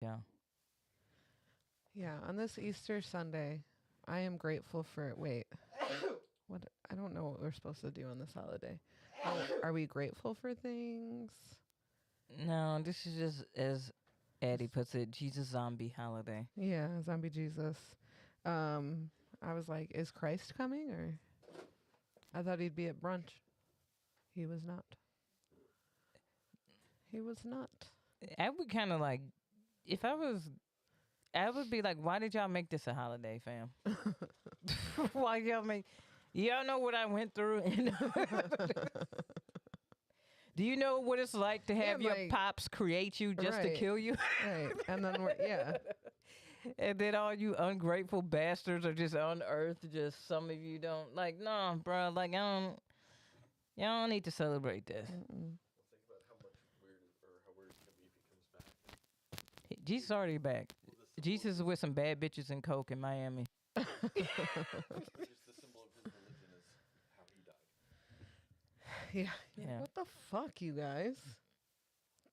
Yeah. Yeah, on this Easter Sunday, I am grateful for. Wait, what? I don't know what we're supposed to do on this holiday. Are we grateful for things? No, this is just as Eddie puts it, Jesus zombie holiday. Yeah, zombie Jesus. I was like, is Christ coming? Or I thought he'd be at brunch. He was not. He was not. I would kind of like, if I was, I would be like, why did y'all make this a holiday, fam? Why y'all know what I went through? Do you know what it's like to have And your like, pops create you just to right, kill you? right, and then yeah, And then all you ungrateful bastards are just on earth. Just some of you don't like. No, bro. Like y'all don't need to celebrate this. Mm-mm. Think about how much weird or how weird it's gonna be if he comes back. Jesus already back. Well, the symbol Jesus is of with some bad bitches and coke in Miami. just the symbol of his religion is how he died. Yeah. Yeah. What the fuck, you guys?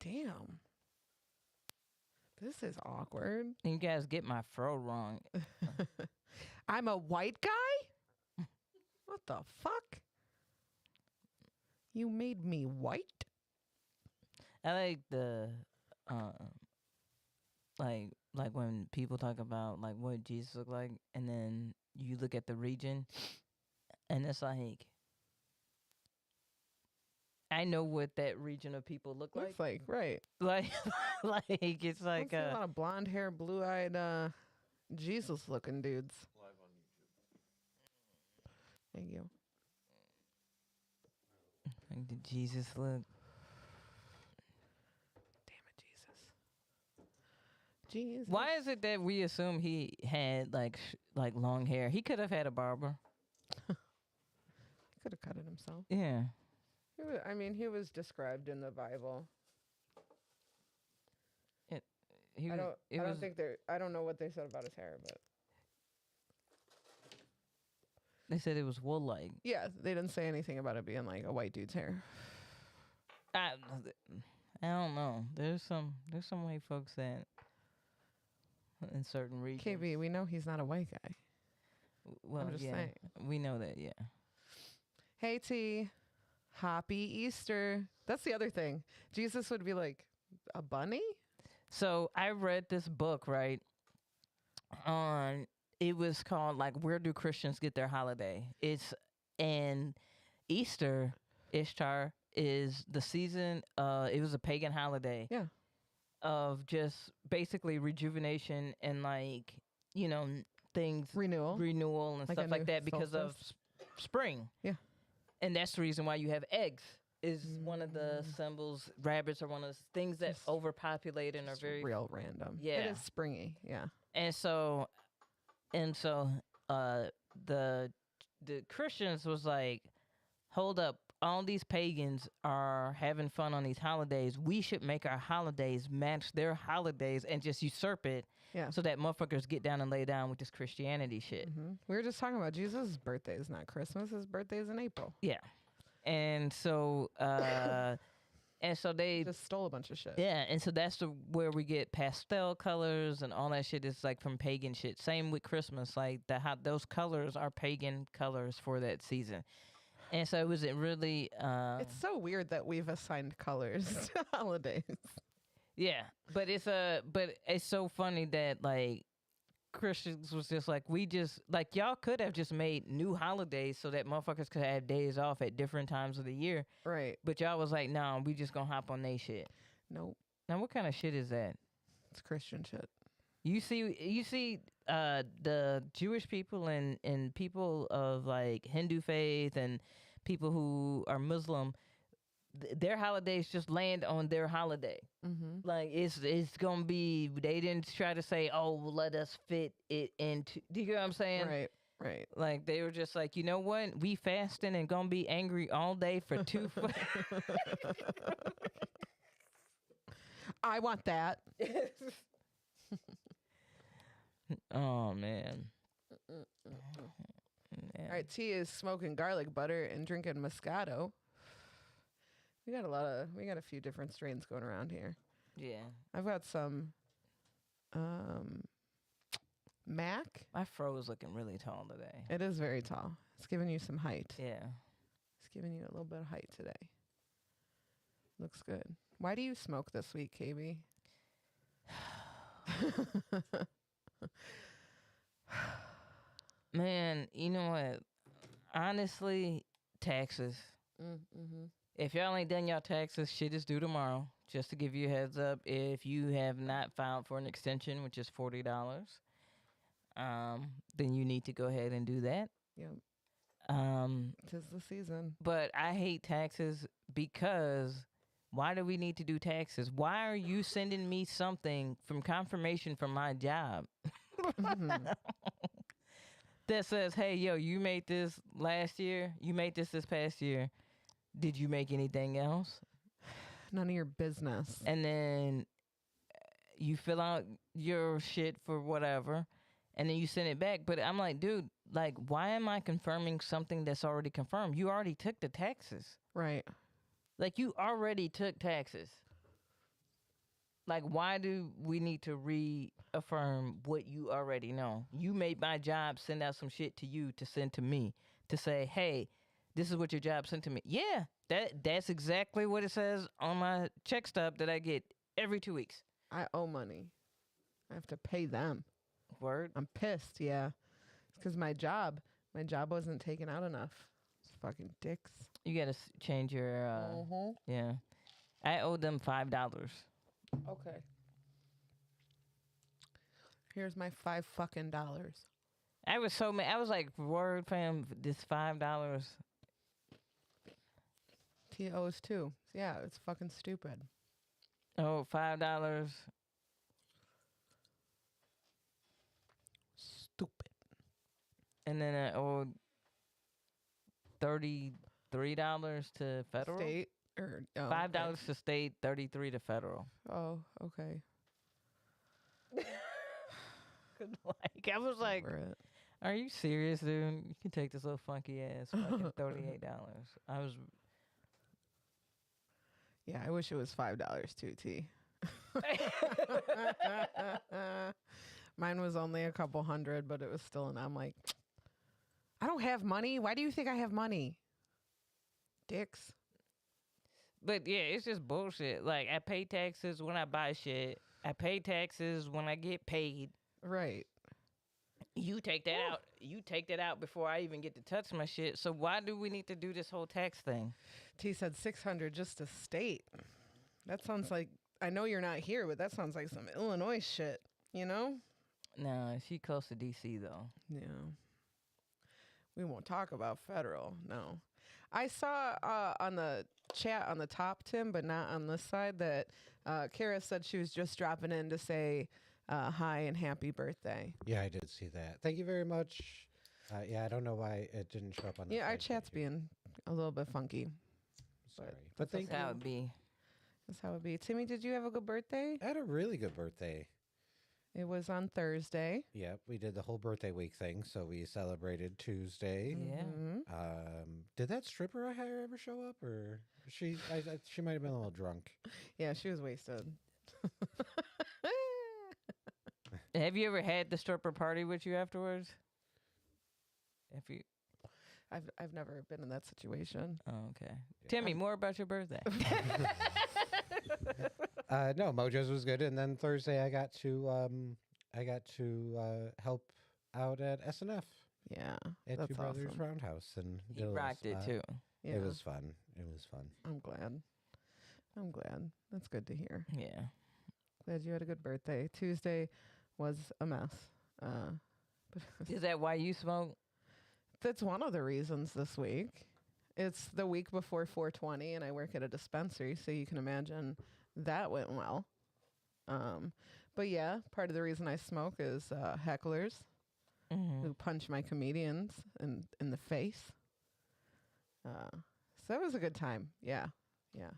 Damn. This is awkward. And you guys get my fro wrong. I'm a white guy? What the fuck? You made me white? I like the, like when people talk about like what Jesus looked like, and then you look at the region, and it's like, I know what that region of people look like. Looks like, right. Like, like it's like I see a lot of blonde hair, blue eyed, Jesus looking dudes. Live on YouTube. Thank you. like did Jesus look? Damn it, Jesus. Jesus. Why is it that we assume he had like long hair? He could have had a barber. He could have cut it himself. Yeah. I mean, he was described in the Bible. He I was, don't. it I was, don't think they're. I don't know what they said about his hair, but they said it was wool like. yeah, they didn't say anything about it being like a white dude's hair. I don't know. There's some white folks that in certain regions. KB, we know he's not a white guy. Well, I'm just yeah, saying. we know that. Yeah. Hey T, happy Easter. That's the other thing. Jesus would be like a bunny. So I read this book, right? It was called like Where Do Christians Get Their Holiday? It's and Easter, Ishtar is the season. It was a pagan holiday. Yeah. Of just basically rejuvenation and like things Renewal. and Like a stuff like new that because of solstice. spring. Yeah. And that's the reason why you have eggs. Is one of the symbols. Rabbits are one of the things that Just- overpopulate and are Just very real random. Yeah. It is springy. Yeah. And so the Christians was like, hold up, all these pagans are having fun on these holidays. We should make our holidays match their holidays and just usurp it Yeah. so that motherfuckers get down and lay down with this Christianity shit. We were just talking about Jesus' birthday is not Christmas. His birthday is in April. Yeah. And so they Just stole a bunch of shit. yeah, and so that's where we get pastel colors and all that shit is like from pagan shit. Same with Christmas, like those colors are pagan colors for that season. And so it was really It's so weird that we've assigned colors to holidays. yeah, but it's so funny that like Christians was just like we just like y'all could have just made new holidays so that motherfuckers could have days off at different times of the year, Right. but y'all was like, nah, we just gonna hop on they shit. Nope. Now what kind of shit is that? It's Christian shit. You see the Jewish people and people of like Hindu faith and people who are Muslim, their holidays just land on their holiday. Mm-hmm. Like it's gonna be. They didn't try to say, oh, well, let us fit it into. Do you get what I'm saying? Right. Right. Like they were just like, you know what? We fasting and gonna be angry all day for two. I want that. Oh man. All right. T is smoking garlic butter and drinking Moscato. We got a few different strains going around here. Yeah. I've got some Mac. My fro is looking really tall today. It is very tall. It's giving you some height. Yeah. It's giving you a little bit of height today. Looks good. Why do you smoke this week, KB? Man, you know what? Honestly, taxes. Mm-hmm. If y'all ain't done y'all taxes, shit is due tomorrow. Just to give you a heads up, if you have not filed for an extension, which is $40, then you need to go ahead and do that. Yep. Um, 'Tis the season. but I hate taxes because why do we need to do taxes? Why are you sending me something from confirmation from my job Mhm. that says, hey, yo, you made this last year, you made this past year. Did you make anything else? None of your business. And then you fill out your shit for whatever, and then you send it back. But I'm like, dude, like, why am I confirming something that's already confirmed? You already took the taxes. Right. Like, you already took taxes. Like, why do we need to reaffirm what you already know? You made my job send out some shit to you to send to me to say, hey, this is what your job sent to me. Yeah, that's exactly what it says on my check stub that I get every 2 weeks. I owe money. I have to pay them. Word. I'm pissed. Yeah. It's because my job wasn't taken out enough. It's fucking dicks. You gotta change your. Yeah, I owe them $5. Okay. Here's my $5 fucking. I was so mad. I was like, word, fam, this $5. He owes too. Yeah, it's fucking stupid. Oh, $5. Stupid. And then I owed $33 to federal. State or $5 to state, 33 to federal. Oh, okay. Like, I was like, Over it. are you serious, dude? You can take this little funky ass fucking $38. I was. Yeah, I wish it was $5 too, T. Mine was only a couple hundred, but it was still, and I'm like, I don't have money. Why do you think I have money? Dicks. But yeah, it's just bullshit. Like, I pay taxes when I buy shit. I pay taxes when I get paid. Right. You take that out. You take that out before I even get to touch my shit. So why do we need to do this whole tax thing? T said 600 just to state. That sounds like, I know you're not here, but that sounds like some Illinois shit, you know? No, she close to DC though. Yeah. We won't talk about federal. No. I saw on the chat on the top, Tim, but not on this side, that Kara said she was just dropping in to say hi and happy birthday. Yeah, I did see that. Thank you very much. Yeah, I don't know why it didn't show up on the Yeah, our side chat's here. being a little bit funky. Sorry. But thank That you. would be. That's how it be. Timmy, did you have a good birthday? I had a really good birthday. It was on Thursday. Yep, we did the whole birthday week thing. So we celebrated Tuesday. Yeah. Mhm. Did that stripper I hired ever show up, or she might have been a little drunk? Yeah, she was wasted. Have you ever had the stripper party with you afterwards? If you. I've never been in that situation. Oh, okay. Timmy, more about your birthday. No, Mojo's was good, and then Thursday I got to help out at SNF Yeah, at that's Two Brothers awesome. Roundhouse, and He did a little rocked it spot. too. Yeah, It was fun. It was fun. I'm glad. I'm glad. That's good to hear. Yeah. Glad you had a good birthday. Tuesday was a mess. But Is that why you smoke? that's one of the reasons this week. It's the week before 420, and I work at a dispensary, so you can imagine that went well. But yeah, part of the reason I smoke is hecklers who punch my comedians in the face. So that was a good time. Yeah, yeah.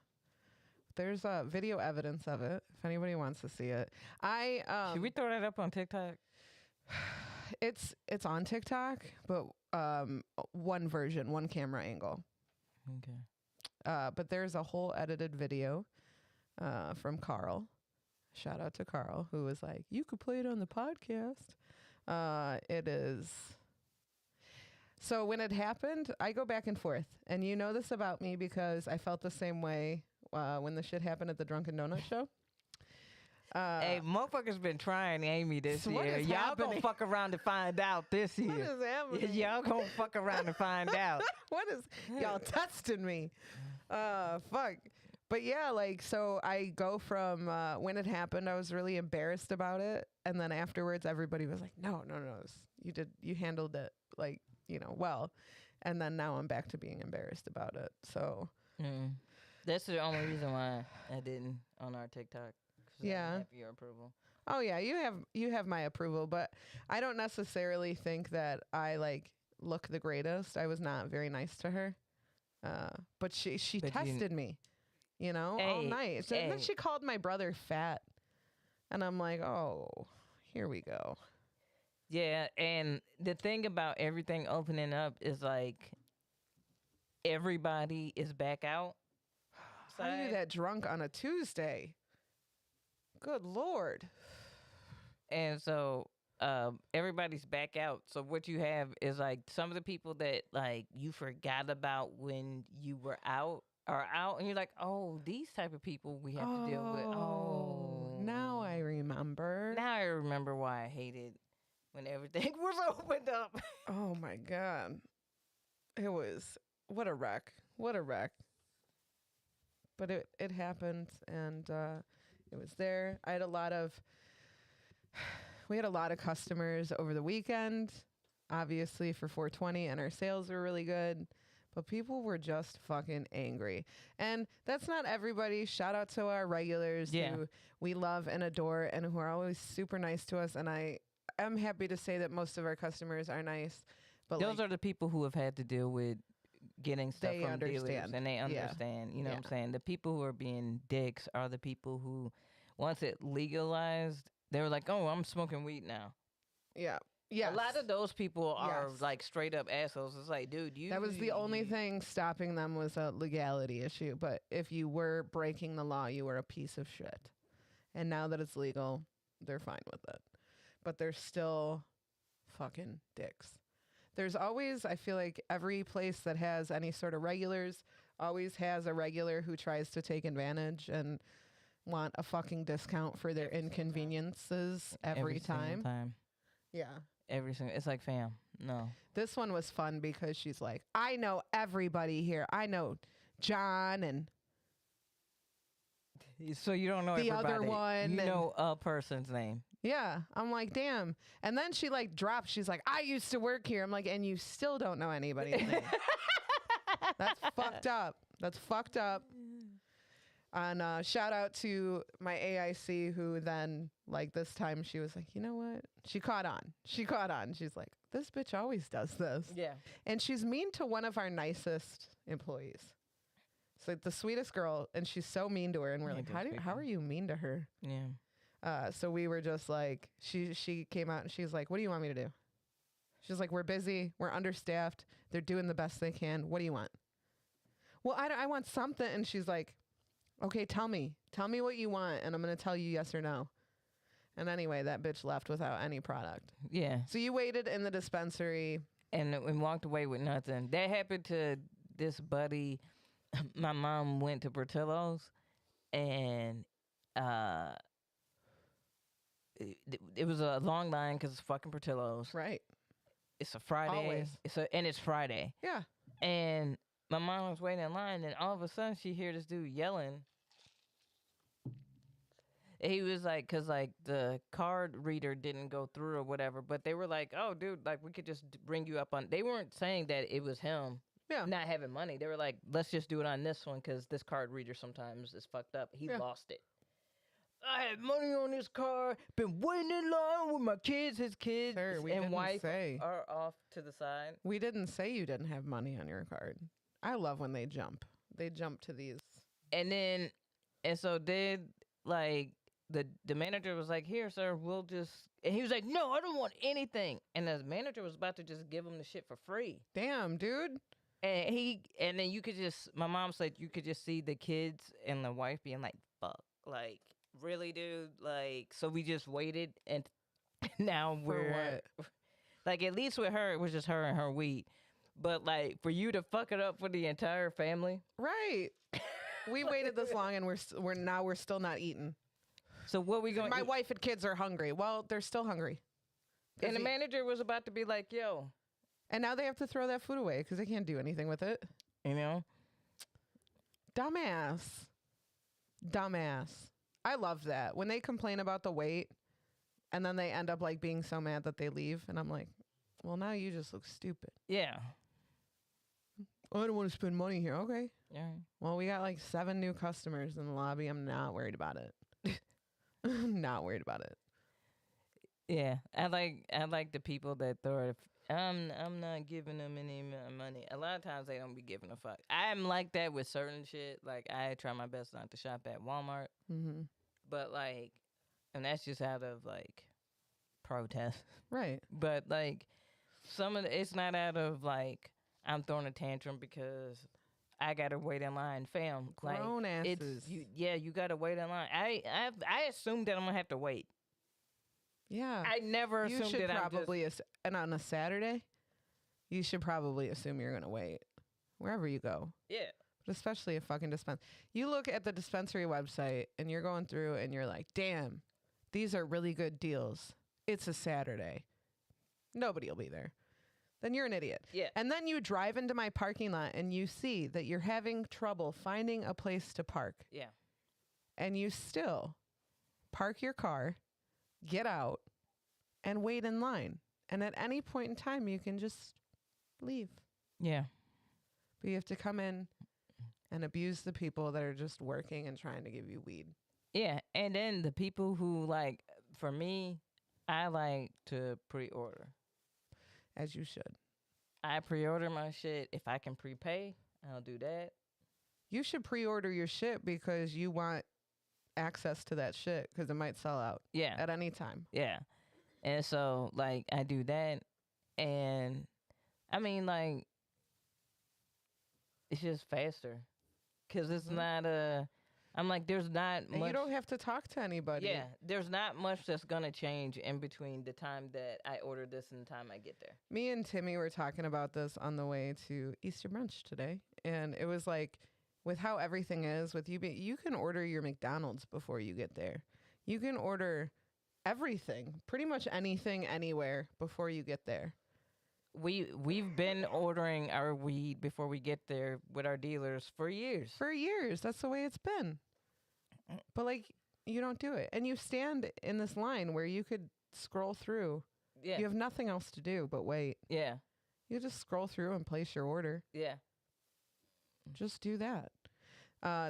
There's video evidence of it if anybody wants to see it. Should we throw that up on TikTok? It's on TikTok, but one version, one camera angle. Okay. But there's a whole edited video from Carl Shout out to Carl, who was like, you could play it on the podcast. It is. So when it happened, I go back and forth. And you know this about me because I felt the same way when the shit happened at the Drunken Donut show. Hey, motherfuckers been trying Aimee this So what year. is Y'all happening? gonna fuck around to find out this year. What is happening? Y'all gonna fuck around to find out. What is y'all testing me? Fuck. But yeah, like, so I go from when it happened, I was really embarrassed about it, and then afterwards, everybody was like, "No, you handled it like well," and then now I'm back to being embarrassed about it. So That's the only reason why I didn't on our TikTok. 'Cause I didn't Yeah. have your approval. oh yeah, you have my approval, but I don't necessarily think that I like look the greatest. I was not very nice to her, but she But you- tested me. All Hey, night. So then hey. she called my brother fat. And I'm like, oh, here we go. Yeah, and the thing about everything opening up is like everybody is back out. How do you do that drunk on a Tuesday? Good Lord. And so everybody's back out. So what you have is like some of the people that like you forgot about when you were out are out, and you're like, oh, these type of people we have to deal with. Oh, now I remember. now I remember why I hated when everything was opened up. Oh my God. It was, what a wreck. What a wreck. But it happened, and it was there. We had a lot of customers over the weekend, obviously for 420, and our sales were really good. But people were just fucking angry. And that's not everybody. Shout out to our regulars who we love and adore and who are always super nice to us. And I am happy to say that most of our customers are nice. But Those are the people who have had to deal with getting stuff They from dealers, understand. and they Yeah. understand. You know what I'm Yeah. saying? The people who are being dicks are the people who, once it legalized, they were like, oh, I'm smoking weed now. yeah. Yes. A lot of those people are Yes. like straight up assholes. It's like, dude, That was the only thing stopping them was a legality issue. But if you were breaking the law, you were a piece of shit. And now that it's legal, they're fine with it. But they're still fucking dicks. There's always, I feel like every place that has any sort of regulars always has a regular who tries to take advantage and want a fucking discount for their inconveniences every single time. Yeah. Every single, it's like, fam, no. This one was fun because she's like, I know everybody here. I know John and So you don't know The everybody. other one You and- know a person's name. yeah. I'm like, damn. And then she like drops. She's like, I used to work here. I'm like, and you still don't know anybody's name. That's fucked up. That's fucked up. And shout out to my AIC who then like this time she was like, you know what? She caught on. She's like, this bitch always does this. Yeah. And she's mean to one of our nicest employees. It's like the sweetest girl, and she's so mean to her. And we're Yeah, like, those how are you mean to her? Yeah. So we were just like, she came out and she's like, what do you want me to do? She's like, we're busy, we're understaffed, they're doing the best they can. What do you want? Well, I want something. And she's like, okay, tell me what you want, and I'm gonna tell you yes or no. And anyway, that bitch left without any product. Yeah. So you waited in the dispensary. And walked away with nothing. That happened to this buddy. My mom went to Portillo's, and it was a long line because it's fucking Portillo's. Right. It's a Friday. Always. It's Friday. Yeah. And my mom was waiting in line, and all of a sudden she hear this dude yelling. He was like, cause like the card reader didn't go through or whatever, but they were like, oh dude, like we could just bring you up on. They weren't saying that it was him Yeah. not having money. They were like, let's just do it on this one because this card reader sometimes is fucked up. He Yeah. lost it. I had money on this card, been waiting in line with my kids, his kids Sir, we and didn't wife say. are off to the side. We didn't say you didn't have money on your card. I love when they jump. They jump to these. And so did like the manager was like, here, sir, we'll just, and he was like, no, I don't want anything. And the manager was about to just give him the shit for free. Damn, dude. And then you could just, my mom said you could just see the kids and the wife being like, fuck, like really, dude? Like, so we just waited, and now For we're what? like, at least with her, it was just her and her weed. But like, for you to fuck it up for the entire family. Right. We waited this long, and we're still not eating. So what we going? My wife and kids are hungry. Well, they're still hungry. And the manager was about to be like, "Yo," And now they have to throw that food away because they can't do anything with it. you know. Dumbass. Dumbass. I love that. When they complain about the wait and then they end up like being so mad that they leave. And I'm like, well, now you just look stupid. Yeah. Oh, I don't want to spend money here. Okay. Yeah. Well, we got like 7 new customers in the lobby. I'm not worried about it. Not worried about it. Yeah. I like the people that throw it. I'm not giving them any money. A lot of times they don't be giving a fuck. I'm like that with certain shit. Like, I try my best not to shop at Walmart. Mm-hmm. But like, and that's just out of like protest. Right. But like, it's not out of like I'm throwing a tantrum because I gotta wait in line, fam. Grown like, asses. You gotta wait in line. I assume that I'm gonna have to wait. Yeah. I never You assumed should that probably, and on a Saturday, you should probably assume you're going to wait wherever you go. Yeah. But especially a fucking dispense. You look at the dispensary website and you're going through and you're like, damn, these are really good deals. It's a Saturday. Nobody will be there. Then you're an idiot. Yeah. And then you drive into my parking lot and you see that you're having trouble finding a place to park. Yeah. And you still park your car, get out, and wait in line. And at any point in time, you can just leave. Yeah. But you have to come in and abuse the people that are just working and trying to give you weed. Yeah. And then the people who like, for me, I like to pre-order. As you should. I pre-order my shit. If I can prepay, I'll do that. You should pre-order your shit because you want access to that shit because it might sell out Yeah. at any time. Yeah. And so, like, I do that. And, I mean, like, it's just faster. Because it's not I'm like, there's not And much. you don't have to talk to anybody. Yeah. There's not much that's going to change in between the time that I order this and the time I get there. Me and Timmy were talking about this on the way to Easter brunch today. And it was like, with how everything is with you can order your McDonald's before you get there. You can order everything, pretty much anything, anywhere before you get there. We've been ordering our weed before we get there with our dealers for years. For years, that's the way it's been. But like, you don't do it. And you stand in this line where you could scroll through. Yeah. You have nothing else to do but wait. Yeah. You just scroll through and place your order. Yeah. Just do that.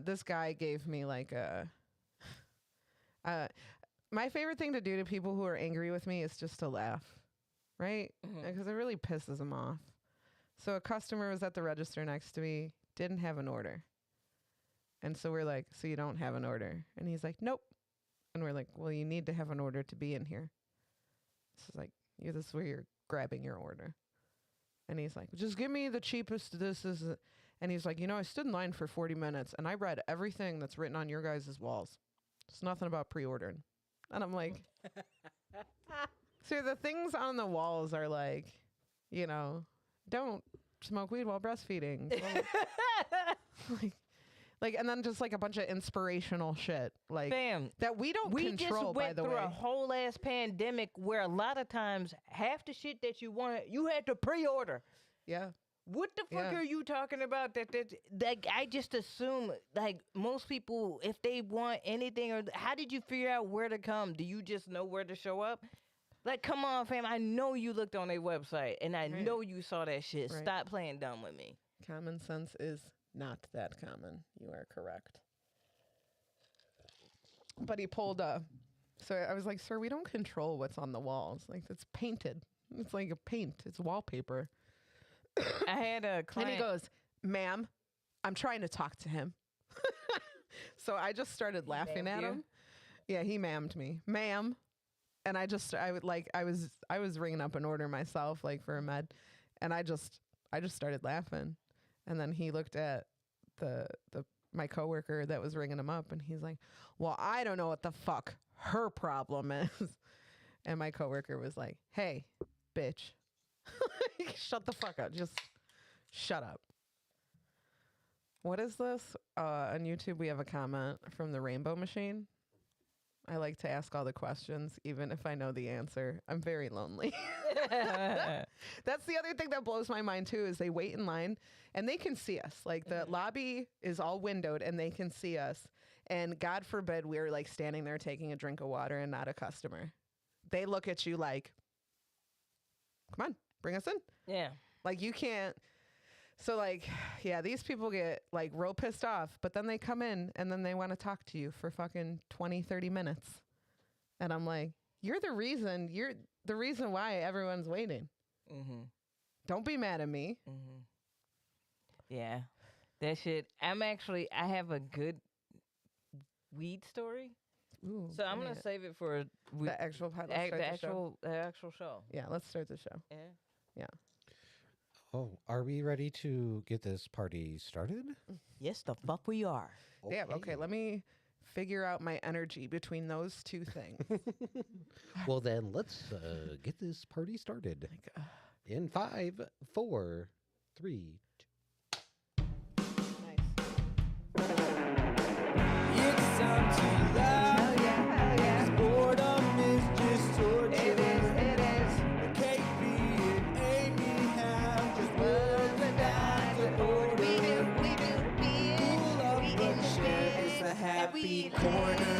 This guy gave me like my favorite thing to do to people who are angry with me is just to laugh, right? Because it really pisses them off. So a customer was at the register next to me, didn't have an order. And so we're like, so you don't have an order? And he's like, nope. And we're like, well, you need to have an order to be in here. This is like, yeah, this is where you're grabbing your order. And he's like, just give me the cheapest. This is, and he's like, I stood in line for 40 minutes and I read everything that's written on your guys' walls. It's nothing about pre-ordering. And I'm like, so the things on the walls are like, don't smoke weed while breastfeeding. Like, and then just like a bunch of inspirational shit, like Fam, that we don't we control. just went by the through way, a whole ass pandemic where a lot of times half the shit that you wanted, you had to pre-order. yeah. What the fuck Yeah. are you talking about? That I just assume like most people, if they want anything, or how did you figure out where to come? Do you just know where to show up? Like, come on, fam. I know you looked on their website, and I Right. know you saw that shit. Right. Stop playing dumb with me. Common sense is not that common. You are correct. But he pulled up. So I was like, sir, we don't control what's on the walls. Like, it's painted. It's like a paint. It's wallpaper. I had a client. And he goes, ma'am, I'm trying to talk to him. So I just started laughing ma'amed at you? him. Yeah, he ma'amed me. Ma'am. And I was ringing up an order myself, like for a med. And I just started laughing. And then he looked at the my coworker that was ringing him up, and he's like, well, I don't know what the fuck her problem is. And my coworker was like, hey, bitch, shut the fuck up. Just shut up. What is this? On YouTube, we have a comment from the Rainbow Machine. I like to ask all the questions, even if I know the answer. I'm very lonely. That's the other thing that blows my mind, too, is they wait in line, and they can see us. Like, the lobby is all windowed, and they can see us. And God forbid we're, like, standing there taking a drink of water and not a customer. They look at you like, come on, bring us in. Yeah. Like, you can't. So, like, yeah, these people get, like, real pissed off, but then they come in and then they want to talk to you for fucking 20, 30 minutes. And I'm like, you're the reason why everyone's waiting. Mm-hmm. Don't be mad at me. Mm-hmm. Yeah. That shit. I have a good weed story. Ooh, So I'm going to save it for the actual pod. Let's start the show. the actual show. Yeah, let's start the show. Yeah. Oh, are we ready to get this party started? Yes, the fuck we are. Yeah, okay, let me figure out my energy between those two things. Well, then let's get this party started. In 5, 4, 3, 2. Nice. It's time to laugh. Hell yeah. 'Cause boredom is just torture. It is. The KB and Aimee have just words and down to order. Pull up and share. It's a happy corner.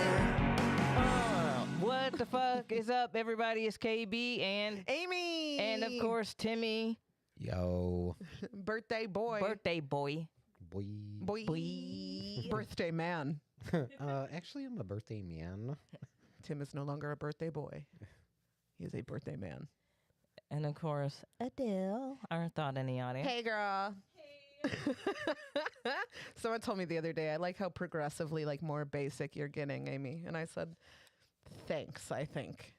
What the fuck is up, everybody? It's KB and Aimee. and of course Timmy, Yo. birthday boy. birthday boy. Boy. Boy. Birthday man. Actually, I'm a birthday man. Tim is no longer a birthday boy. He is a birthday man. And of course Adele, our thought in the audience. Hey, girl. Someone told me the other day, I like how progressively like more basic you're getting, Aimee. And I said, thanks, I think.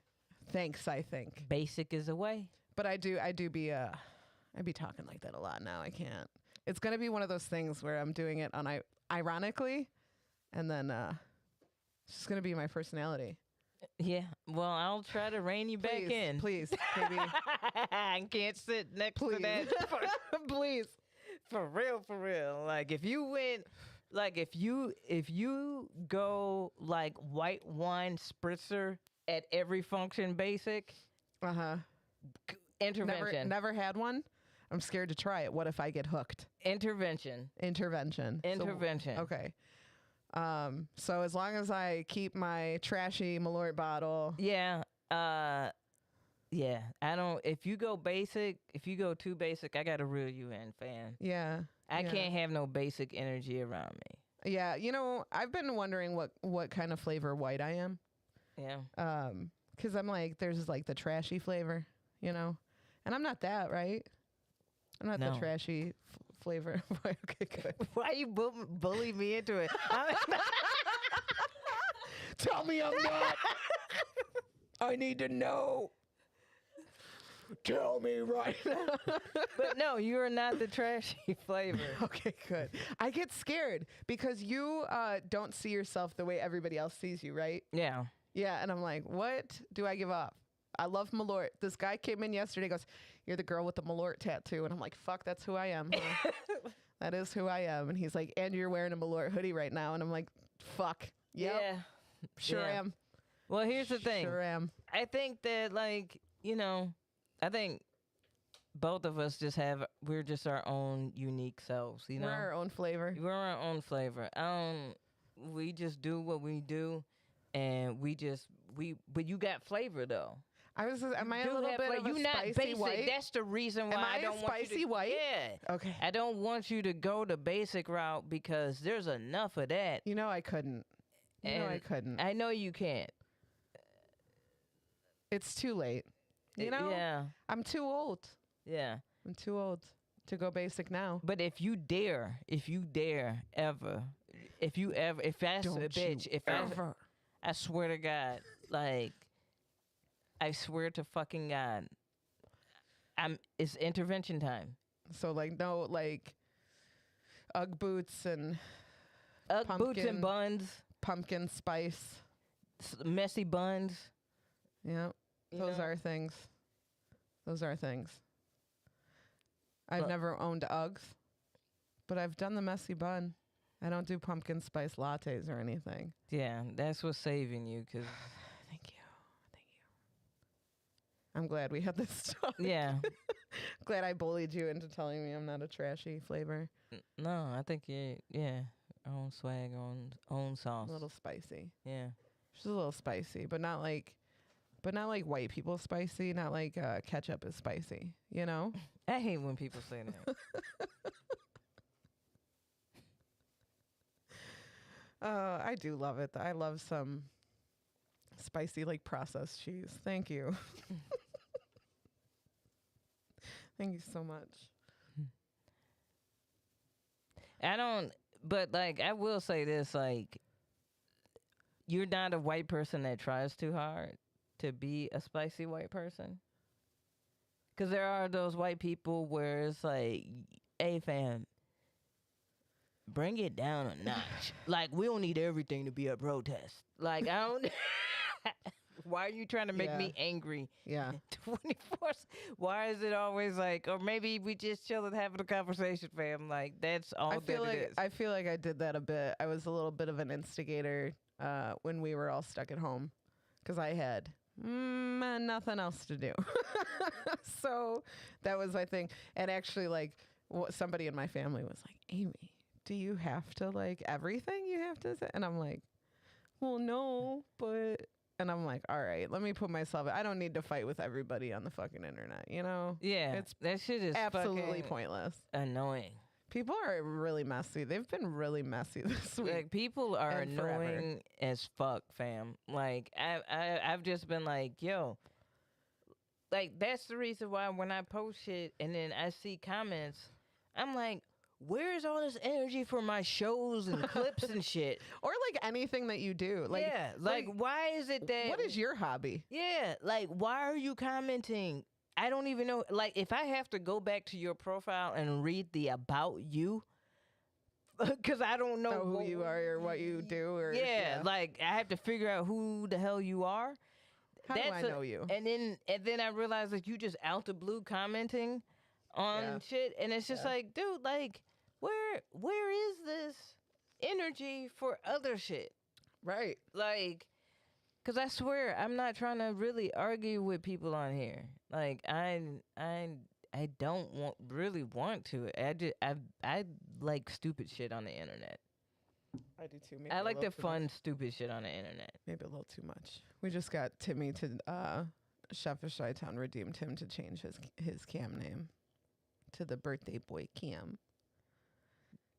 Basic is a way. But I be talking like that a lot now. I can't. It's gonna be one of those things where I'm doing it ironically, and then it's just gonna be my personality. Yeah. Well, I'll try to rein you back in. Please, baby. I can't sit next to Please. that. Please. For real. Like if you went, like if you go like white wine spritzer at every function basic, intervention. Never had one. I'm scared to try it. What if I get hooked? Intervention. So, okay. So as long as I keep my trashy Malort bottle. Yeah. Yeah. I don't. If you go too basic, I gotta reel you in, fan. Yeah. I can't have no basic energy around me. Yeah. You know, I've been wondering what kind of flavor white I am. Yeah. Because I'm like, there's like the trashy flavor, you know, and I'm not that, right? I'm not the No. trashy flavor. Okay, good. Why you bully me into it? Tell me I'm not. I need to know. Tell me right now. But no, you are not the trashy flavor. Okay, good. I get scared because you don't see yourself the way everybody else sees you, right? Yeah. Yeah, and I'm like, what do I give up? I love Malort. This guy came in yesterday, goes, you're the girl with the Malort tattoo. And I'm like, fuck, that's who I am. Huh? That is who I am. And he's like, and you're wearing a Malort hoodie right now. And I'm like, fuck. Yep, Yeah. sure Yeah. am. Well, here's the thing. Sure am. I think that, like, you know, I think both of us we're just our own unique selves, you know? We're our own flavor. We're our own flavor. We just do what we do, and but you got flavor, though. Am I a Do little have bit flavor. of a You not spicy basic. white? That's the reason why Am I I a don't want you spicy to, white? Yeah. Okay. I don't want you to go the basic route because there's enough of that. You know I couldn't. I know you can't. It's too late. You know? Yeah. I'm too old. Yeah. I'm too old to go basic now. But if you dare ever, if that's Don't a bitch, you ever. I swear to God, like, I swear to fucking God, it's intervention time. So like no like Ugg boots and Ugg boots and buns, pumpkin spice. messy buns. Yeah, you those know? are things. Those are things. I've Look. never owned Uggs, but I've done the messy bun. I don't do pumpkin spice lattes or anything. Yeah, that's what's saving you, cause Thank you. Thank you. I'm glad we had this talk. yeah, Glad I bullied you into telling me I'm not a trashy flavor. no, I think own swag, own sauce. A little spicy. Yeah, She's a little spicy, but not like white people spicy. Not like ketchup is spicy. You know. I hate when people say that. I do love it. I love some spicy, like processed cheese. Thank you. Thank you so much. I don't, but like I will say this: like, you're not a white person that tries too hard to be a spicy white person. Because there are those white people where it's like, hey fam, bring it down a notch. Like, we don't need everything to be a protest. Like, I don't. Why are you trying to make me angry? Yeah. 24. Why is it always like, or maybe we just chill and having a conversation, fam? Like, that's all I feel that like it is. I feel like I did that a bit. I was a little bit of an instigator when we were all stuck at home because I had nothing else to do. So that was my thing. And actually, like, somebody in my family was like, Aimee, do you have to like everything you have to say? And I'm like, well, no, but. And I'm like, all right, let me put myself. I don't need to fight with everybody on the fucking internet, you know? Yeah, It's that shit is absolutely fucking pointless. annoying. People are really messy. They've been really messy this week. Like, people are and forever. annoying as fuck, fam. Like, I've just been like, yo, like, that's the reason why when I post shit and then I see comments, I'm like, where's all this energy for my shows and clips and shit? Or like anything that you do. Like, yeah, like why is it that? what is your hobby? Yeah, like why are you commenting? I don't even know. Like, if I have to go back to your profile and read the about you, because I don't know Who you are or what you do or yeah, like I have to figure out who the hell you are. How do I know you? And then I realized that you just out the blue commenting on shit, and it's just like, dude, like where is this energy for other shit? Right. Like, cause I swear I'm not trying to really argue with people on here. Like I don't really want to. I like stupid shit on the internet. I do too. Maybe I a like little the too fun much. stupid shit on the internet. Maybe a little too much. We just got Timmy to Chef of Chi-Town redeemed him to change his cam name to the birthday boy Cam.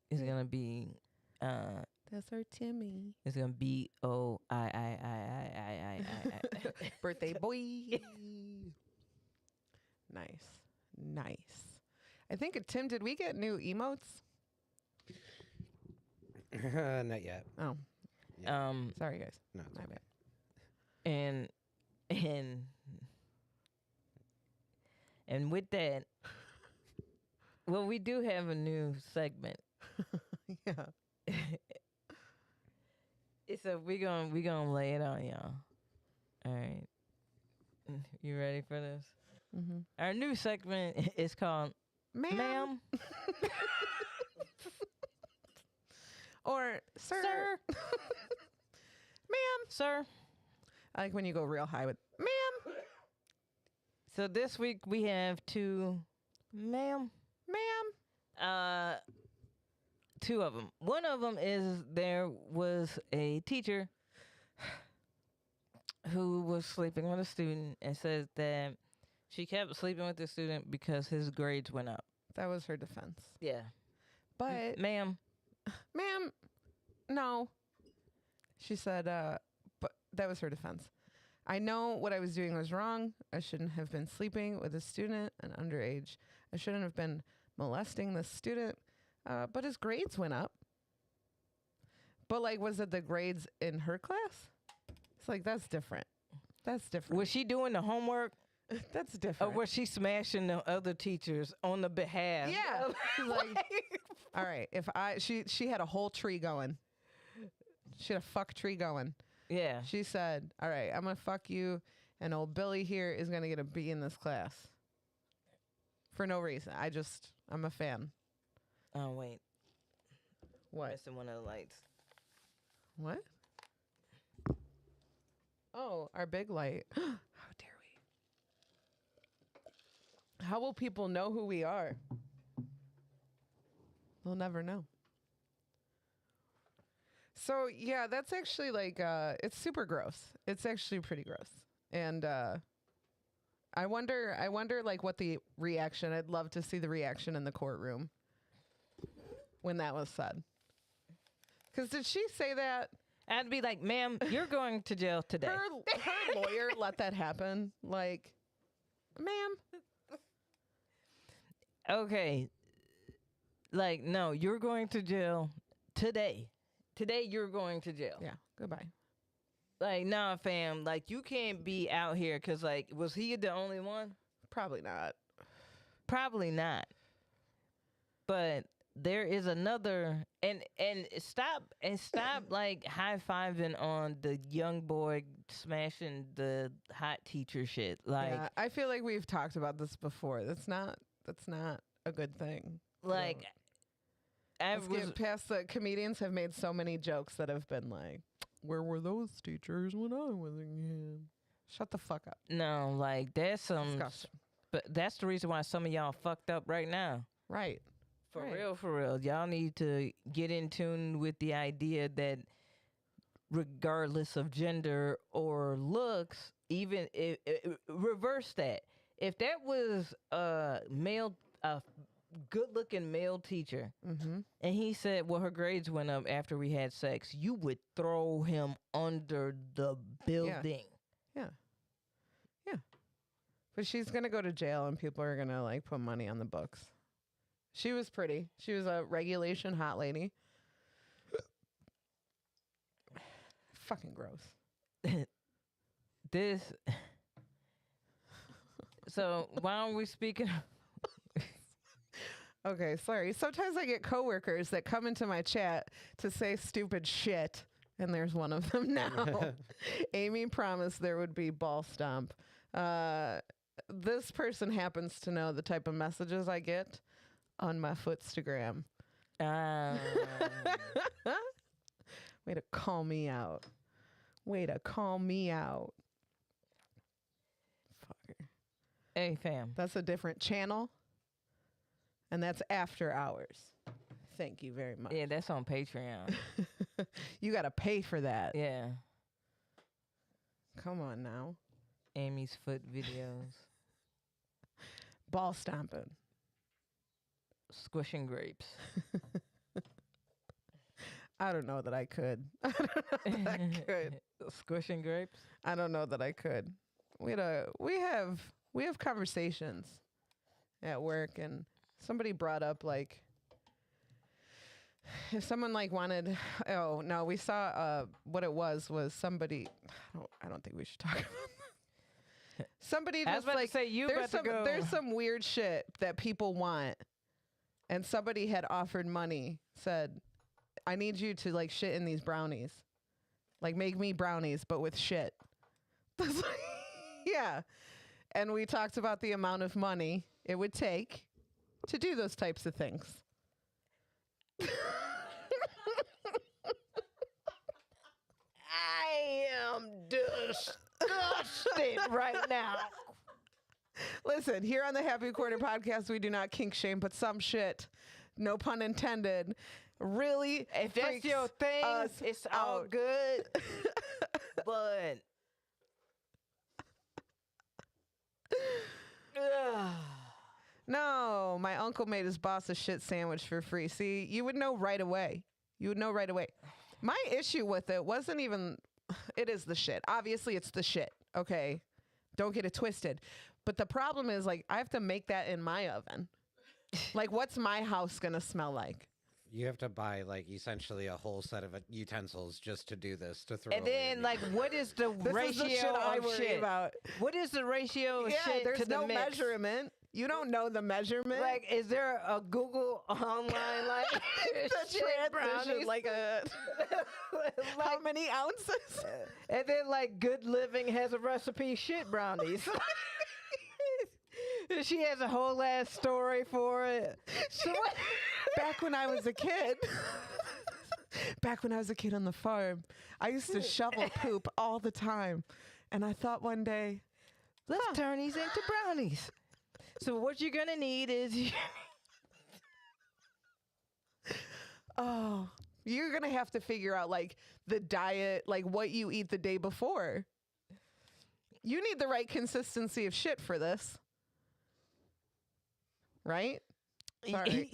It's gonna be That's our Timmy. it's gonna be I. Birthday boy. Nice. I think Tim, did we get new emotes? Not yet. Oh, sorry guys. No, it's My okay. bad. And with that, well, we do have a new segment. Yeah. So we gonna lay it on y'all. All right, you ready for this? Mm-hmm. Our new segment is called Ma'am. Or sir. Ma'am. Sir. I like when you go real high with ma'am. So this week we have two, ma'am. Two of them. One of them is there was a teacher who was sleeping with a student and says that she kept sleeping with the student because his grades went up. That was her defense. Yeah. But Ma'am. ma'am, no. She said, but that was her defense. I know what I was doing was wrong. I shouldn't have been sleeping with a student, an underage. I shouldn't have been molesting this student. But his grades went up. But like, was it the grades in her class? It's like, that's different. That's different. Was she doing the homework? That's Or different. was she smashing the other teachers on the behalf? Yeah. She's like, all right, if she had a whole tree going. She had a fuck tree going. Yeah. She said, all right, I'm going to fuck you, and old Billy here is going to get a B in this class. For no reason. I'm a fan. Oh, wait. What? Missing one of the lights. What? Oh, our big light. How dare we? How will people know who we are? They'll never know. So, yeah, that's actually like, it's super gross. It's actually pretty gross. And I wonder like what the reaction, I'd love to see the reaction in the courtroom when that was said. Because did she say that? I'd be like, ma'am, you're going to jail today. Her lawyer let that happen. Like, ma'am. Okay. Like, no, you're going to jail today. Today, you're going to jail. Yeah, goodbye. Like, nah, fam. Like, you can't be out here because, like, was he the only one? Probably not. Probably not. But there is another, and stop like high-fiving on the young boy smashing the hot teacher shit. Like, Yeah, I feel like we've talked about this before. That's not a good thing. like I Let's was get past the comedians have made so many jokes that have been like, where were those teachers when I was a kid? Shut the fuck up. no, like there's some, Disgusting. but that's the reason why some of y'all fucked up right now. Right. For Right. for real. Y'all need to get in tune with the idea that regardless of gender or looks, even if reverse that. If that was a good-looking male teacher, Mm-hmm. and he said, well, her grades went up after we had sex, you would throw him under the building. Yeah. But she's going to go to jail and people are going to like put money on the books. She was pretty. She was a regulation hot lady. Fucking gross. This. So why aren't we speaking? Okay, sorry. Sometimes I get coworkers that come into my chat to say stupid shit, and there's one of them now. Aimee promised there would be ball stomp. This person happens to know the type of messages I get on my Footstagram. Way to call me out. Way to call me out. Fucker. Hey, fam. That's a different channel. And that's after hours. Thank you very much. Yeah, that's on Patreon. You got to pay for that. Yeah. Come on now. Aimee's foot videos. Ball stomping. Squishing grapes. I don't know that I could. I don't know that I could. Squishing grapes? I don't know that I could. We have conversations at work, and somebody brought up like if someone like wanted. Oh no, we saw what it was somebody. I don't think we should talk about that. Somebody I was just about like to say you there's about to go. there's some weird shit that people want, and somebody had offered money. Said, I need you to like shit in these brownies. Like make me brownies, but with shit. Yeah. And we talked about the amount of money it would take to do those types of things. I am disgusted right now. Listen, here on the Happy Quarter podcast, we do not kink shame, but some shit, no pun intended, really If that's freaks your thing, us it's all out. good. But No, my uncle made his boss a shit sandwich for free. See, you would know right away. You would know right away. My issue with it wasn't even, it is the shit. Obviously, it's the shit. Okay. Don't get it twisted. But the problem is, like, I have to make that in my oven. Like, what's my house going to smell like? You have to buy like essentially a whole set of utensils just to do this to throw. and away then in like, the- what is the This ratio is the shit I of worry shit? about. What is the ratio of Yeah, shit there's to the no mix? measurement. You don't know the measurement. Like, is there a Google online like the shit transition, brownies? like a how Like, many ounces? and then like Good Living has a recipe shit brownies. She has a whole ass story for it. So what? Back when I was a kid. Back when I was a kid on the farm, I used to shovel poop all the time. And I thought one day, Let's turn these into brownies. So what you're gonna need is oh, you're going to have to figure out like the diet, like what you eat the day before. You need the right consistency of shit for this. Right? Sorry.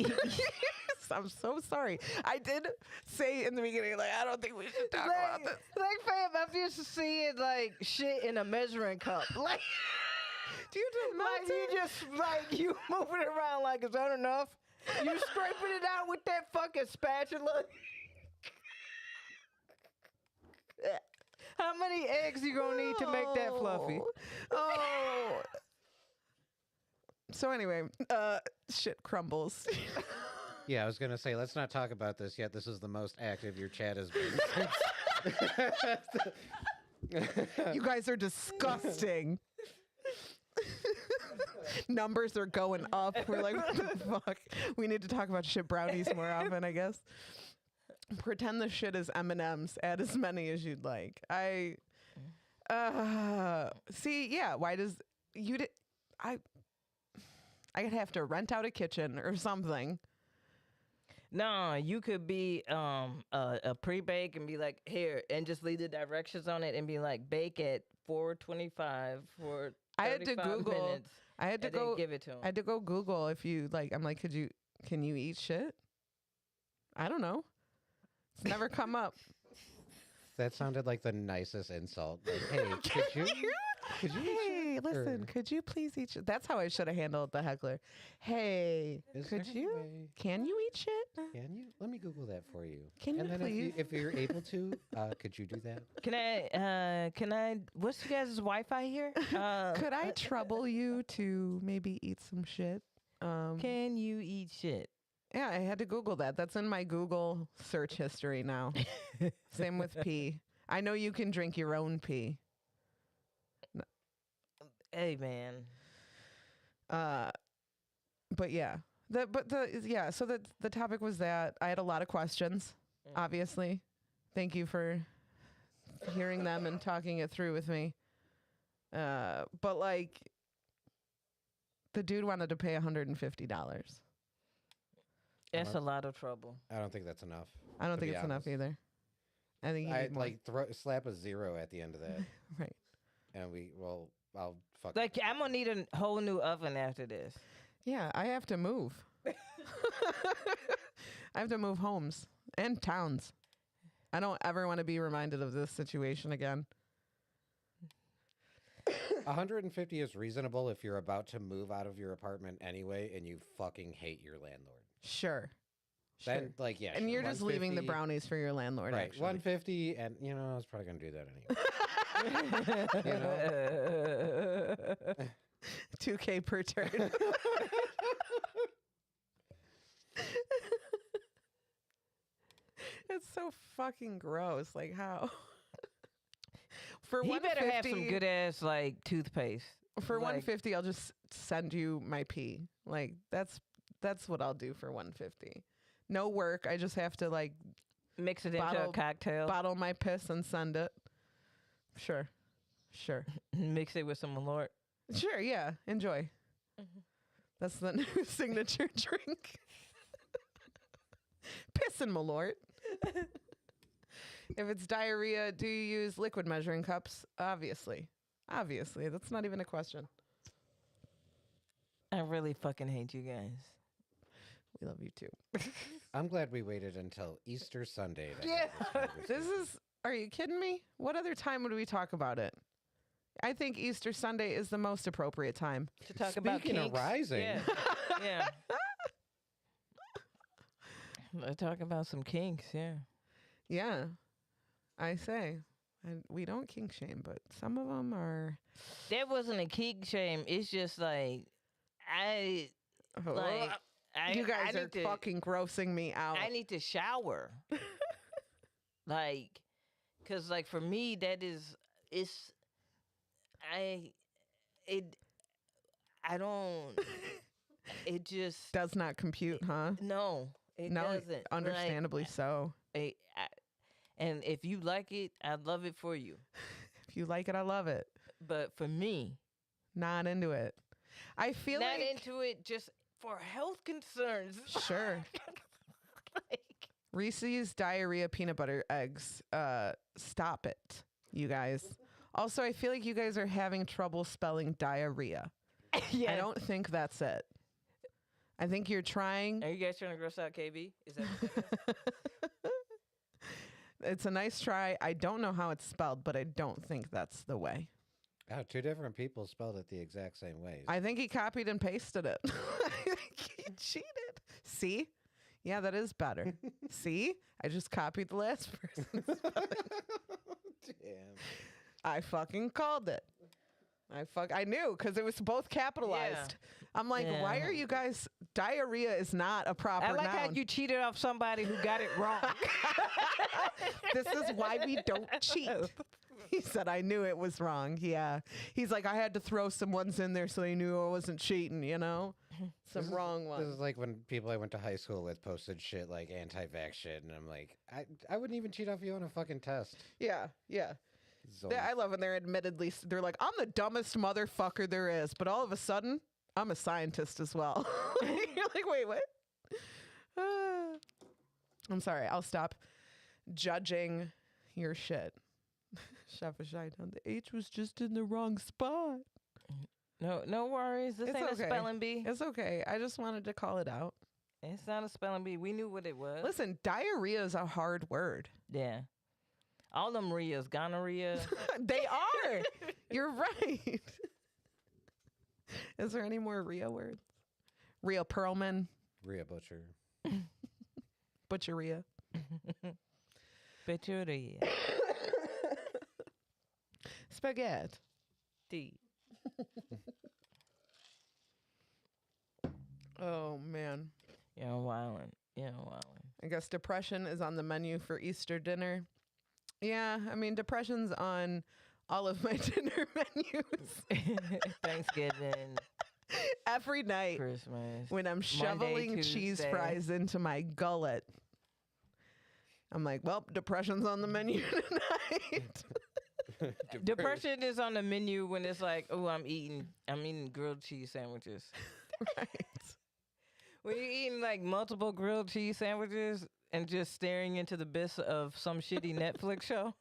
I'm so sorry. I did say in the beginning, like, I don't think we should talk about this. like fam, I'm used to seeing like shit in a measuring cup. Like, Do you just melt like you it? just like you moving it around like, is that enough? You scraping it out with that fucking spatula. How many eggs you gonna need to make that fluffy? Oh. So anyway, shit crumbles. Yeah, I was gonna say, let's not talk about this yet. This is the most active your chat has been. You guys are disgusting. Numbers are going up. We're like, what the fuck? We need to talk about shit brownies more often, I guess. Pretend the shit is M&Ms. Add as many as you'd like. See, yeah. Why does I'd have to rent out a kitchen or something. No, you could be a pre-bake and be like, here, and just leave the directions on it and be like, bake at 425 for 35 I had to Google. minutes. I had to And then go. give it to him. I had to go Google if you like. I'm like, can you eat shit? I don't know. It's never come up. That sounded like the nicest insult. Like, hey, could you eat Hey, shit? listen, Or could you please eat shit? That's how I should have handled the heckler. Hey, is could there you? any way- Can you eat shit? Can you? Let me Google that for you. Can and you then please? if you're able to, could you do that? Can I, what's you guys' Wi-Fi here? Could I trouble you to maybe eat some shit? Can you eat shit? Yeah, I had to Google that. That's in my Google search history now. Same with pee. I know you can drink your own pee. Hey, man. But yeah. So the topic was that I had a lot of questions, obviously. Thank you for hearing them and talking it through with me. But like the dude wanted to pay $150. That's a lot of trouble. I don't think that's enough. I don't to think be it's enough honest. either. I think you I'd need more. like slap a 0 at the end of that, Right. and I'll fuck. Like, I'm gonna need a whole new oven after this. Yeah, I have to move. I have to move homes and towns. I don't ever want to be reminded of this situation again. 150 is reasonable if you're about to move out of your apartment anyway, and you fucking hate your landlord. Sure. Then, like, yeah, And sure, you're just leaving the 150 brownies for your landlord, Right, actually. 150, and I was probably gonna do that anyway. You know? 2K per turn. It's so fucking gross. Like how? For He better have some 150 good ass like toothpaste. For like- 150, I'll just send you my pee. Like that's what I'll do for 150. No work. I just have to like Mix it into Bottle- a cocktail. bottle my piss and send it. Sure. Mix it with some Malort. Sure, yeah. Enjoy. That's the new signature drink. Piss and Malort. If it's diarrhea, do you use liquid measuring cups? Obviously. That's not even a question. I really fucking hate you guys. We love you too. I'm glad we waited until Easter Sunday. To Yeah. have this conversation. Are you kidding me? What other time would we talk about it? I think Easter Sunday is the most appropriate time. To talk about Speaking of kinks. rising. Yeah. Yeah. Let's talk about some kinks, yeah. Yeah, I say. And we don't kink shame, but some of them are. That wasn't a kink shame. It's just like I like. you I guys are need to, fucking grossing me out. I need to shower. Like, cause like for me that is it's I it I don't it just Does not compute, huh? no it No, doesn't understandably so. And if you like it, I love it for you. If you like it, I love it. But for me, Not into it. I feel not like into it just for health concerns. sure. Like, Reese's diarrhea peanut butter eggs. Stop it, you guys. Also, I feel like you guys are having trouble spelling diarrhea. yeah. I don't think that's it. I think you're trying. Are you guys trying to gross out KB? Is that what that is? It's a nice try. I don't know how it's spelled, but I don't think that's the way. Oh, two different people spelled it the exact same way. I think he copied and pasted it. I think he cheated. See? Yeah, that is better. See? I just copied the last person. Damn. I fucking called it. I knew because it was both capitalized. I'm like, why Yeah. are you guys? Diarrhea is not a proper I like noun. how you cheated off somebody who got it wrong. This is why we don't cheat. He said, I knew it was wrong. Yeah. He's like, I had to throw some ones in there so they knew I wasn't cheating, you know? Some wrong This ones. is like when people I went to high school with posted shit like anti-vax shit, and I'm like, I wouldn't even cheat off you on a fucking test. Yeah, yeah. So, I love when they're admittedly, they're like, I'm the dumbest motherfucker there is. But all of a sudden, I'm a scientist as well. You're like, wait, what? I'm sorry. I'll stop judging your shit. Chef is shy down. The H was just in the wrong spot. No worries. This It's ain't okay. a spelling bee. It's okay. I just wanted to call it out. It's not a spelling bee. We knew what it was. Listen, diarrhea is a hard word. Yeah. All them Rias, gonorrhea. They are. You're right. Is there any more Rhea words? Rhea Perlman, Rhea Butcher. Butcheria. Butcheria. Spaghetti. Oh, man. Yeah, wildin'. I guess depression is on the menu for Easter dinner. Yeah, I mean, depression's on all of my dinner menus. Thanksgiving, Every night Christmas. when I'm shoveling cheese Tuesday. fries into my gullet, I'm like, well, depression's on the menu tonight. Depression is on the menu when it's like, oh, I'm eating grilled cheese sandwiches. Right. When you're eating like multiple grilled cheese sandwiches and just staring into the abyss of some shitty Netflix show.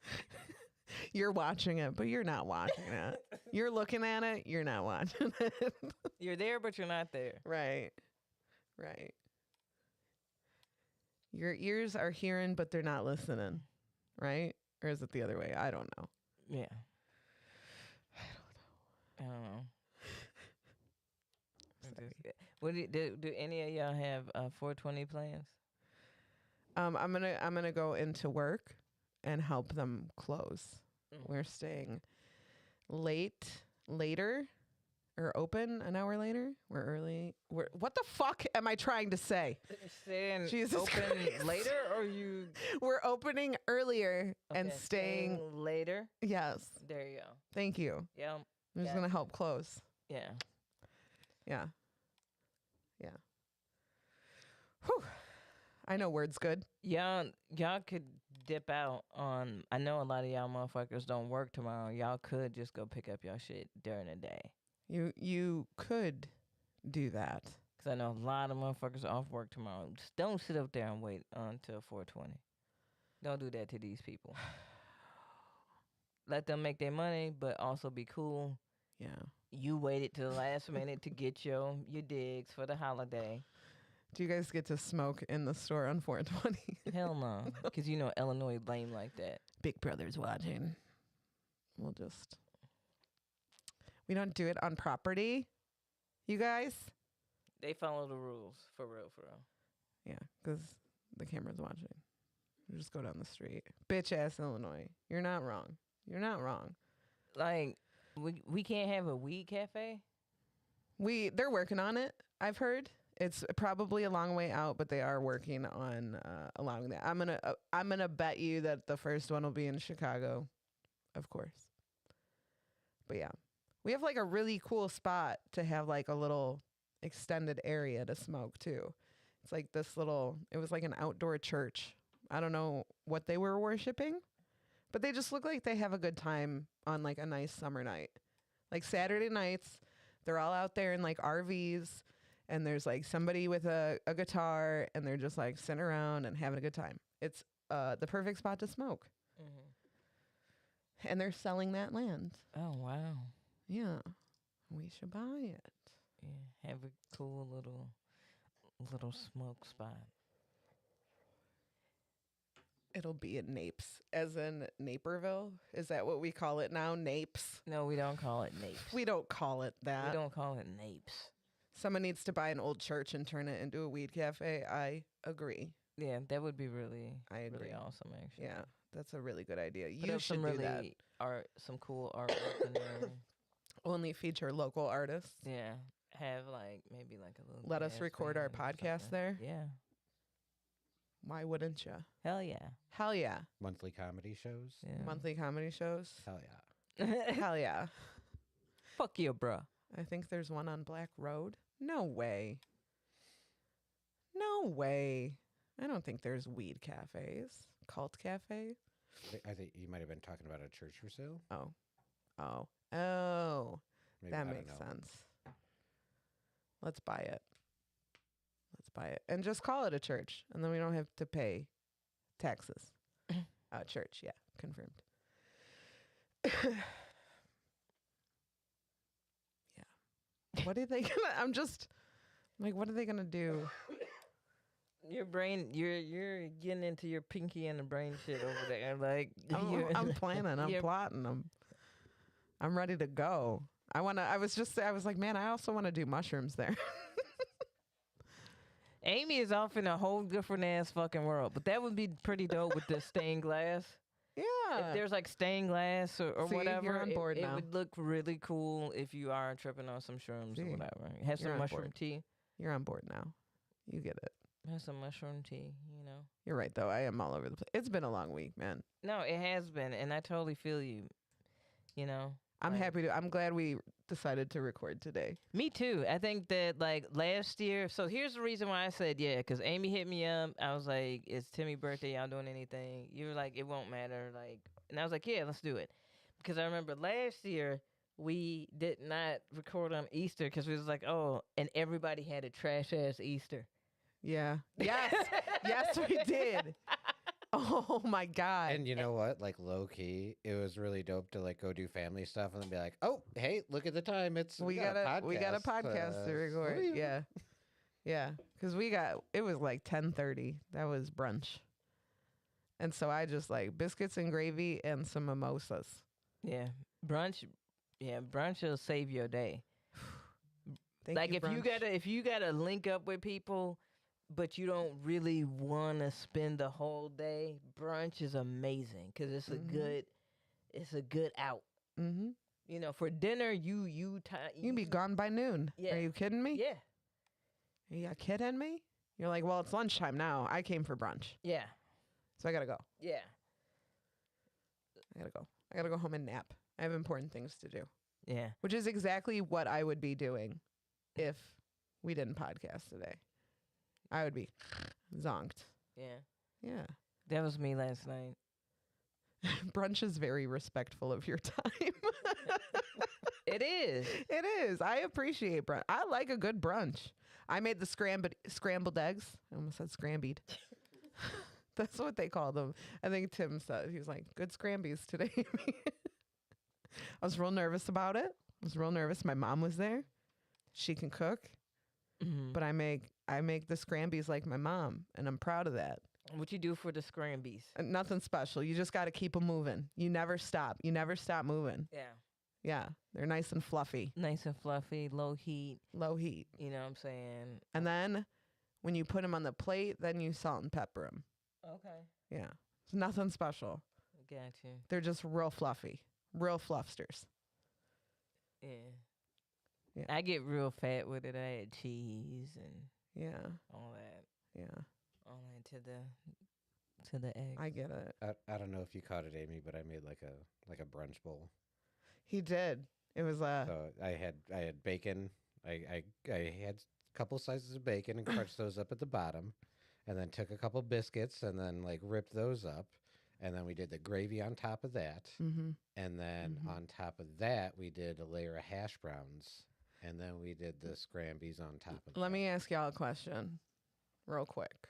You're watching it, but you're not watching it. You're looking at it, you're not watching it. You're there, but you're not there. Right. Right. Your ears are hearing, but they're not listening. Right? Or is it the other way? I don't know. Yeah. I don't know. What do any of y'all have 420 plans? I'm gonna go into work and help them close. We're staying later, or open an hour later. We're early. What the fuck am I trying to say? Staying Jesus open Christ. later, or you We're opening earlier and okay, staying. later? Yes. There you go. Thank you. Yeah. I'm just Yeah. gonna help close. Yeah. Yeah. Yeah. Whew. I know words good. Y'all could dip out on. I know a lot of y'all motherfuckers don't work tomorrow. Y'all could just go pick up y'all shit during the day. You could do that. Cause I know a lot of motherfuckers are off work tomorrow. Just don't sit up there and wait until 420. Don't do that to these people. Let them make their money, but also be cool. Yeah. You waited till the last minute to get your digs for the holiday. Do you guys get to smoke in the store on 420? Hell no. Because you know Illinois lame like that. Big Brother's watching. We don't do it on property, you guys. They follow the rules. For real, for real. Yeah, because the camera's watching. You just go down the street. Bitch ass Illinois. You're not wrong. You're not wrong. Like, we can't have a weed cafe? They're working on it. I've heard it's probably a long way out, but they are working on allowing that. I'm gonna bet you that the first one will be in Chicago, of course. But yeah, we have like a really cool spot to have like a little extended area to smoke too. It's like this little. It was like an outdoor church. I don't know what they were worshiping, but they just look like they have a good time on like a nice summer night. Like Saturday nights, they're all out there in like RVs, and there's like somebody with a guitar, and they're just like sitting around and having a good time. It's the perfect spot to smoke. And they're selling that land. Oh wow. Yeah. We should buy it. Yeah, have a cool little smoke spot. It'll be in Napes, as in Naperville. Is that what we call it now? Napes? No, we don't call it Napes. We don't call it that. We don't call it Napes. Someone needs to buy an old church and turn it into a weed cafe. I agree. Yeah, that would be really agree. really awesome actually. Yeah, that's a really good idea. Put You up should some do really that. some cool artwork in there. Only feature local artists. Yeah, have like maybe like a little. Let us jazz record our band or podcast something. there. Yeah, Why wouldn't you? hell yeah. Hell yeah. Monthly comedy shows. Yeah. Monthly comedy shows. Hell yeah. Hell yeah. Fuck you, bruh. I think there's one on Black Road. No way. No way. I don't think there's weed cafes. Cult cafe? I think you might have been talking about a church for sale. Oh. Oh. Oh. Maybe, That I don't makes know. sense. Let's buy it. Let's buy it. And just call it a church. And then we don't have to pay taxes. Church, yeah. Confirmed. Yeah. What are they gonna I'm just like, what are they gonna do? Your brain, you're getting into your pinky and the brain shit over there. Like I'm planning. I'm you're- plotting. I'm ready to go. I was like, man, I also want to do mushrooms there. Aimee is off in a whole different ass fucking world, but that would be pretty dope with the stained glass. Yeah. If there's like stained glass or See, whatever, you're on board it now. would look really cool if you are tripping on some shrooms See, or whatever. Have you're some on mushroom board. tea. You're on board now. You get it. Have some mushroom tea, you know. You're right, though. I am all over the place. It's been a long week, man. No, it has been, and I totally feel you. You know. I'm Like- happy to. I'm glad we decided to record today. Me too. I think that like last year. So here's the reason why I said yeah, because Aimee hit me up. I was like, "It's Timmy's birthday. Y'all doing anything?" You were like, "It won't matter." Like, and I was like, "Yeah, let's do it." Because I remember last year we did not record on Easter because we was like, "Oh," and everybody had a trash ass Easter. Yeah. Yes. Yes, we did. Oh my God. And you know what? Like low key, it was really dope to like go do family stuff and then be like, "Oh, hey, look at the time! we got a podcast to record. woo." Yeah. Yeah. Because it was like 10:30. That was brunch. And so I just like biscuits and gravy and some mimosas. Yeah, brunch. Yeah, brunch will save your day. Thank Like you, if you gotta link up with people, but you don't really want to spend the whole day, brunch is amazing because it's Mhm. it's a good out. Mm-hmm. You know, for dinner you You can be gone by noon. Yeah. Are you kidding me? Yeah, Are you kidding me? You're like, well, it's lunchtime now. I came for brunch. yeah, So I got to go. yeah. I got to go home and nap. I have important things to do, Yeah. which is exactly what I would be doing if we didn't podcast today. I would be zonked. Yeah. Yeah. That was me last night. Brunch is very respectful of your time. It is. It is. I appreciate brunch. I like a good brunch. I made the scrambled eggs. I almost said scrambied. That's what they call them. I think Tim said, he was like, good scrambies today. I was real nervous about it. I was real nervous. My mom was there. She can cook, Mhm. but I make the scrambies like my mom, and I'm proud of that. What you do for the scrambies? Nothing special. You just got to keep them moving. You never stop. You never stop moving. Yeah. Yeah. They're nice and fluffy, Nice and fluffy, low heat. low heat. You know what I'm saying? And then when you put them on the plate, then you salt and pepper them. Okay. Yeah. It's nothing special. Got you. They're just real fluffy, real fluffsters. Yeah. I get real fat with it. I add cheese and Yeah. all that. Yeah. All that to the egg. I get it. I don't know if you caught it, Amy, but I made like a brunch bowl. He did. It was So I had bacon. I had a couple slices of bacon and crunched those up at the bottom, and then took a couple biscuits and then like ripped those up, and then we did the gravy on top of that, mm-hmm. and then on top of that we did a layer of hash browns, and then we did the scrambies on top of. Let me ask y'all a question, real quick.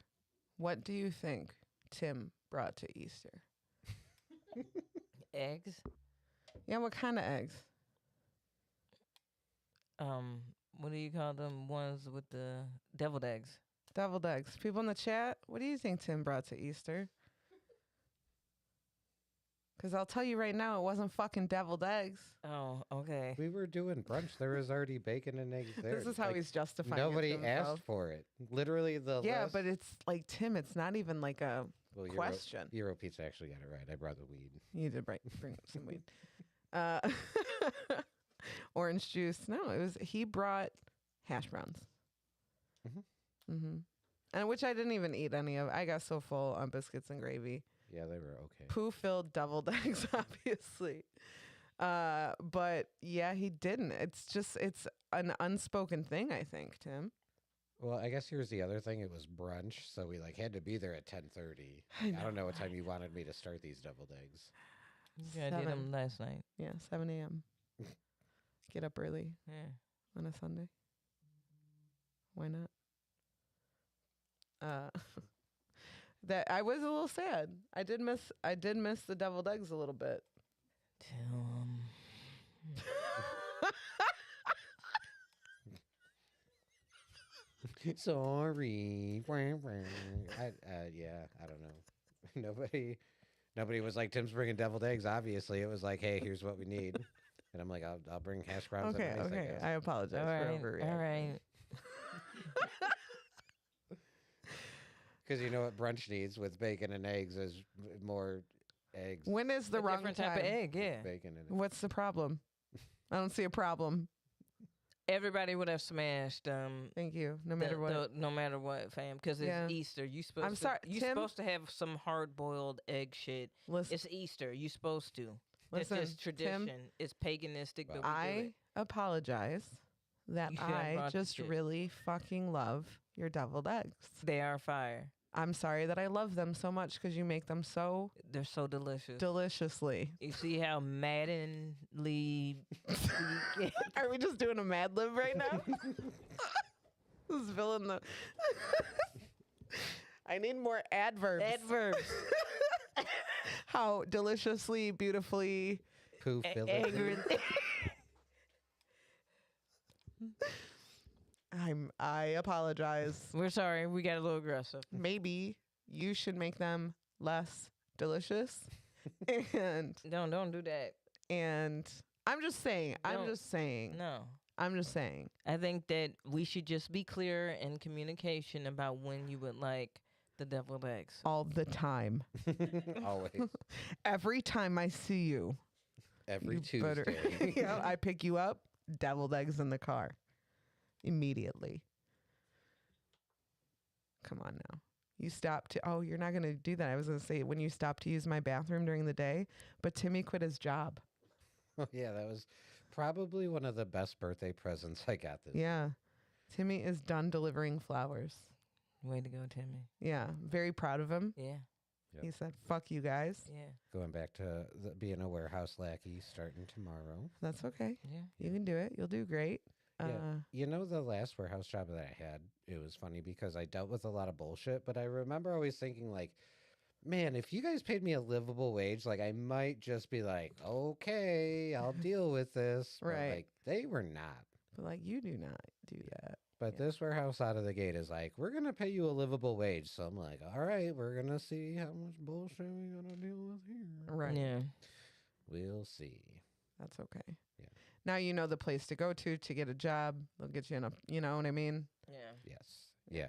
What do you think Tim brought to Easter? Eggs. Yeah, what kind of eggs? What do you call them ones with the deviled eggs? Deviled eggs. People in the chat, what do you think Tim brought to Easter? Because I'll tell you right now, it wasn't fucking deviled eggs. Oh, okay. We were doing brunch. There was already bacon and eggs there. This is how Like, he's justifying nobody it to himself. asked for it. Literally the Yeah, list- but it's like, Tim, it's not even like a well, question. Euro Pizza actually got it right. I brought the weed. You did bring some weed. Orange juice. No, it was, he brought hash browns. And which I didn't even eat any of. I got so full on biscuits and gravy. Yeah, they were okay. Poo-filled deviled eggs, obviously. But yeah, he didn't. It's an unspoken thing, I think, Tim. Well, I guess here's the other thing. It was brunch, so we like had to be there at 10:30. I don't know what time you wanted me to start these deviled eggs. Yeah, I did them last night. Yeah, 7 a.m. Get up early Yeah. on a Sunday. Why not? That I was a little sad. I did miss the deviled eggs a little bit. Sorry. Yeah, I don't know. Nobody was like, Tim's bringing deviled eggs. Obviously, it was like, hey, here's what we need. And I'm like, I'll bring hash browns. Okay, and rice, I okay. guess. I apologize All for right. overreacting. All right. Because you know what brunch needs with bacon and eggs is more eggs. When is the A wrong different time? type of egg, yeah. Bacon and What's the problem? I don't see a problem. Everybody would have smashed Thank you. No matter what. no matter what, fam, because it's Yeah. Easter. You supposed I'm to, sorry, you Tim. supposed to have some hard-boiled egg shit. Listen, It's Easter. You supposed to. listen, It's just tradition. Tim, It's paganistic, but we do I it. apologize that You should have I brought the just shit. really fucking love your deviled eggs. They are fire. I'm sorry that I love them so much because you make them so They're so delicious. deliciously. You see how maddeningly Are we just doing a Mad Lib right now? This is filling the. I need more adverbs. adverbs. How deliciously, beautifully. poo filling. Angry. I apologize. We're sorry. We got a little aggressive. Maybe you should make them less delicious. and Don't do that. I'm just saying. I'm Don't. just saying. No. I'm just saying. I think that we should just be clear in communication about when you would like the deviled eggs. All the time. Always. Every time I see you. Every you Tuesday. better- Yeah, I pick you up, deviled eggs in the car. Immediately. Come on now. You stop to, oh, you're not going to do that. I was going to say when you stop to use my bathroom during the day, but Timmy quit his job. Oh, yeah, that was probably one of the best birthday presents I got this. Yeah. Timmy is done delivering flowers. Way to go, Timmy. Yeah. Very proud of him. Yeah. Yep. He said, fuck you guys. Yeah. Going back to being a warehouse lackey starting tomorrow. That's okay. Yeah. You can do it. You'll do great. Yeah. You know, the last warehouse job that I had, it was funny because I dealt with a lot of bullshit, but I remember always thinking like, man, if you guys paid me a livable wage, like I might just be like, okay, I'll deal with this. But, Right. like they were not. But like, you do not do that. But Yeah. this warehouse out of the gate is like, we're going to pay you a livable wage. So I'm like, all right, we're going to see how much bullshit we going to deal with here. Right. Yeah. We'll see. That's okay. Yeah. Now you know the place to go to get a job. They'll get you in a, you know what I mean? Yeah. Yes. Yeah.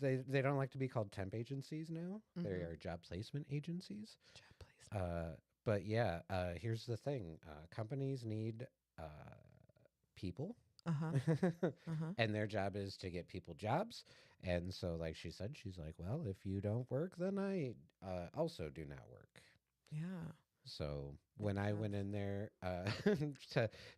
They don't like to be called temp agencies now. They Mhm. are job placement agencies. Job place. But yeah, here's the thing: companies need people. Uh-huh. Uh-huh. And their job is to get people jobs. And so, like she said, she's like, well, if you don't work, then I also do not work. Yeah. So when Makes I went sense. in there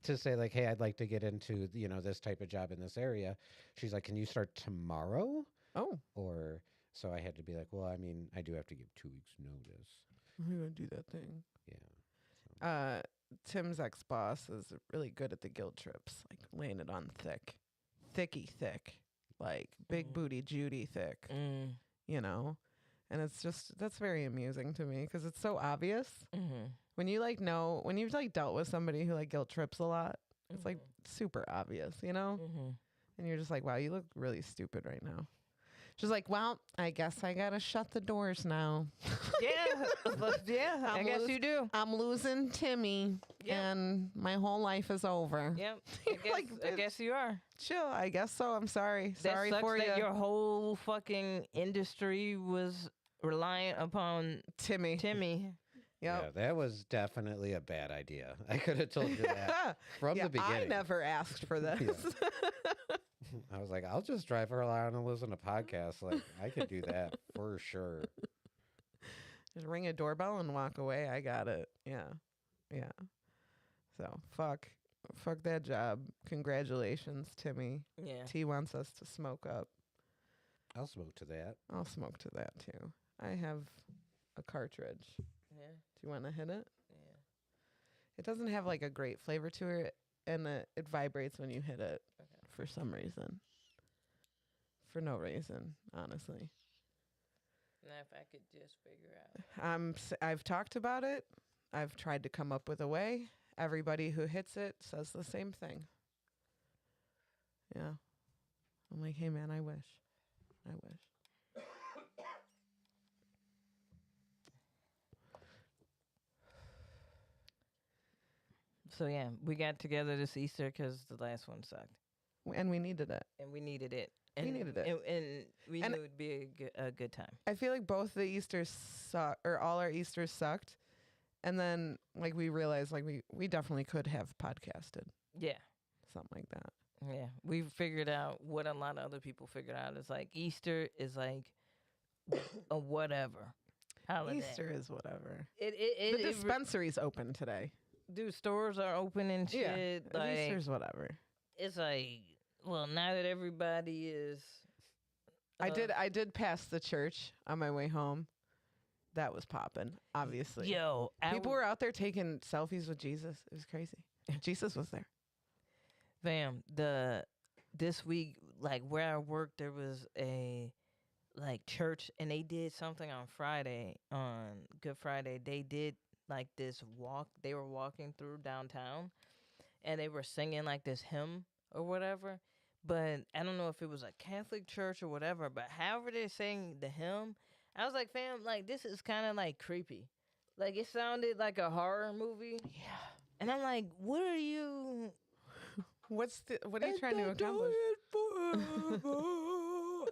to say like, hey, I'd like to get into this type of job in this area, she's like, can you start tomorrow? Oh, Or so I had to be like, well, I mean, I do have to give 2 weeks notice. I'm gonna do that thing. Yeah. Tim's ex-boss is really good at the guilt trips, like laying it on thick, thicky thick, like big Mhm. booty Judy thick, Mm. you know. And it's just that's very amusing to me because it's so obvious Mm-hmm. when you when you've like dealt with somebody who like guilt trips a lot. It's like super obvious, you know. Mm-hmm. And you're just like, wow, you look really stupid right now. She's like, well, I guess I gotta shut the doors now. Yeah, I I'm guess lose- you do. I'm losing Timmy, Yep. and my whole life is over. Yep. You're like, I guess you are. chill. I guess so. I'm sorry. That Sorry sucks for that you, your whole fucking industry was reliant upon Timmy. Timmy. Yeah, Yep. that was definitely a bad idea. I could have told you that from Yeah, the beginning. I never asked for this. I was like, I'll just drive her around and listen to podcasts. Like, I could do that for sure. Just ring a doorbell and walk away. I got it. Yeah. Yeah. So fuck that job. Congratulations, Timmy. Yeah. T wants us to smoke up. I'll smoke to that. I'll smoke to that too. I have a cartridge. Yeah. Do you want to hit it? Yeah. It doesn't have like a great flavor to it, and it vibrates when you hit it for some reason. For no reason, honestly. Now, if I could just figure out. I've talked about it. I've tried to come up with a way. Everybody who hits it says the same thing. Yeah. I'm like, hey man, I wish. So yeah, we got together this Easter because the last one sucked, And we needed it. and we needed it. We And, needed it. and we And- knew it'd be a good time. I feel like both the Easters suck, or all our Easters sucked. And then like we realized like we definitely could have podcasted, Yeah. something like that. Yeah, we figured out what a lot of other people figured out. Is like Easter is like a whatever holiday. Easter is whatever. It The dispensary's open today. dude, stores are open and shit. Yeah, Like Easter's whatever. it's like, well, now that everybody is, I did pass the church on my way home. That was popping, obviously. Yo, People were out there taking selfies with Jesus. It was crazy. Jesus was there. fam. This week, like where I worked, there was a like church, and they did something on Friday, on Good Friday. They did like this walk. They were walking through downtown, and they were singing like this hymn or whatever. But I don't know if it was a Catholic church or whatever. But however they sang the hymn, I was like, fam, like this is kind of like creepy. Like it sounded like a horror movie. Yeah. And I'm like, what are you? What are you trying to accomplish?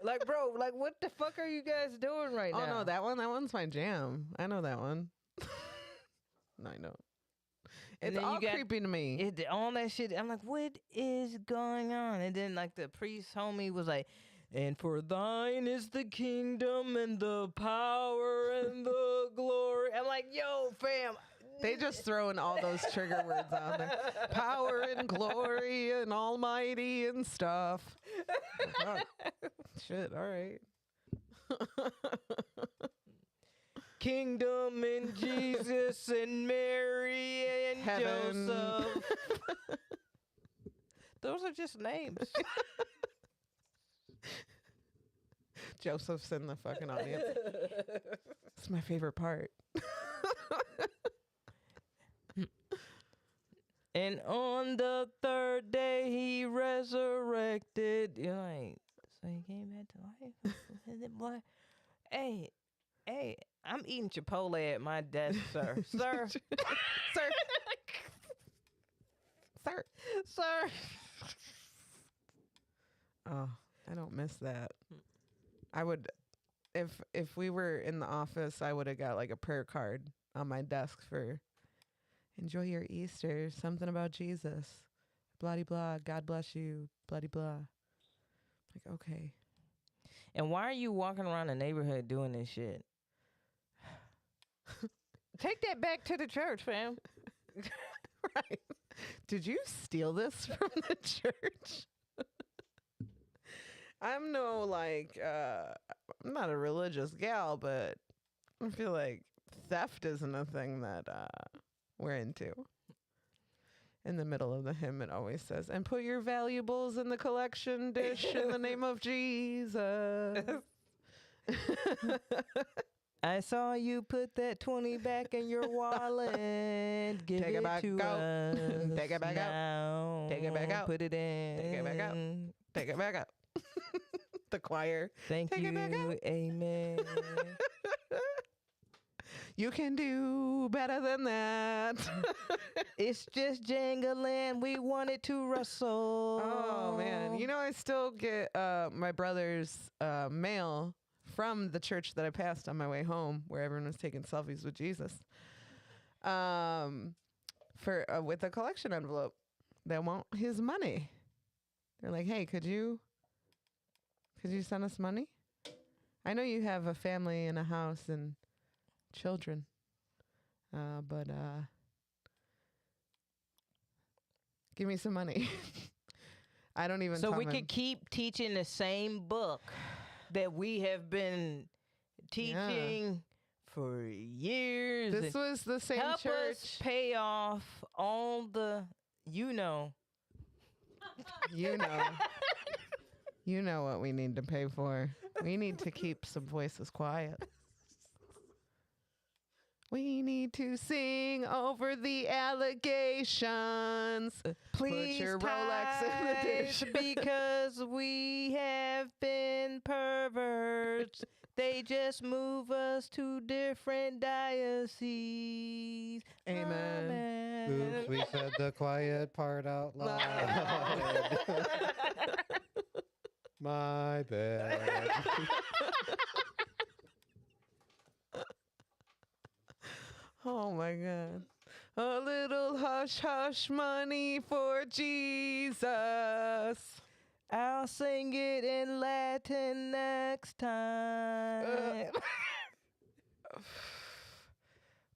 Like, bro, like what the fuck are you guys doing right Oh now? no, that one's my jam. I know that one. No, I know. And It's then you all got- creepy to me. All that shit. I'm like, what is going on? And then like the priest homie was like, and for thine is the kingdom and the power and the glory. I'm like, yo, fam. They just throwing all those trigger words out there. Power and glory and almighty and stuff. Fuck. Shit, all right. Kingdom and Jesus and Mary and Heaven. Joseph. Those are just names. Joseph's in the fucking audience. It's my favorite part. And on the third day he resurrected. You're like, so he came back to life? And then boy, hey, I'm eating Chipotle at my desk, sir. Sir. Sir. Sir. Sir. Oh, I don't miss that. I would, if we were in the office, I would have got like a prayer card on my desk for, enjoy your Easter. Something about Jesus. Bloody blah. God bless you. Bloody blah. Like, okay. And why are you walking around the neighborhood doing this shit? Take that back to the church, fam. Right. Did you steal this from the church? I'm no I'm not a religious gal, but I feel like theft isn't a thing that we're into. In the middle of the hymn, it always says, and put your valuables in the collection dish in the name of Jesus. I saw you put that 20 back in your wallet. Give Take it back to out. us. Take it back out. now. Take it back out. Put it in. Take it back out. Take it back out. The choir. Thank Take you. it back out. Amen. You can do better than that. It's just jangling. We wanted to rustle. Oh, man. You know, I still get my brother's mail from the church that I passed on my way home, where everyone was taking selfies with Jesus, for with a collection envelope. They want his money. They're like, hey, could you send us money? I know you have a family and a house and children, but give me some money. I don't even. So tell we him. could keep teaching the same book that we have been teaching for years. This was the same Help church. us pay off all the, You know. You know what we need to pay for. We need to keep some voices quiet. We need to sing over the allegations. Please Put your Rolex in the dish. because we have been perverts. They just move us to different dioceses. Amen. Oops, we said the quiet part out loud. My bad. Oh my God. A little hush hush money for Jesus. I'll sing it in Latin next time.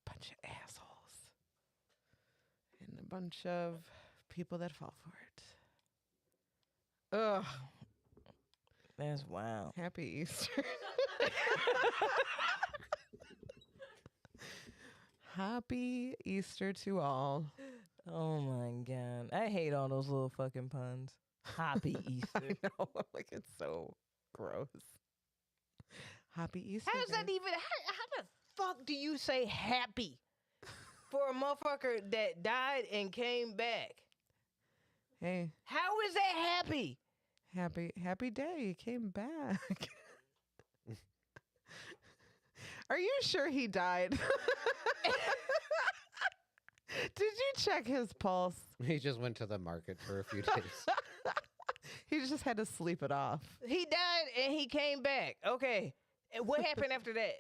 Bunch of assholes. And a bunch of people that fall for it. Ugh. That's wild. Happy Easter. Happy Easter to all. Oh my God. I hate all those little fucking puns. Happy Easter. I know. Like, it's so gross. Happy Easter. How does that guys. even, how the fuck do you say happy for a motherfucker that died and came back? Hey, How is that happy? happy day. You came back. Are you sure he died? Did you check his pulse? He just went to the market for a few days. He just had to sleep it off. He died and he came back. Okay. And what happened after that?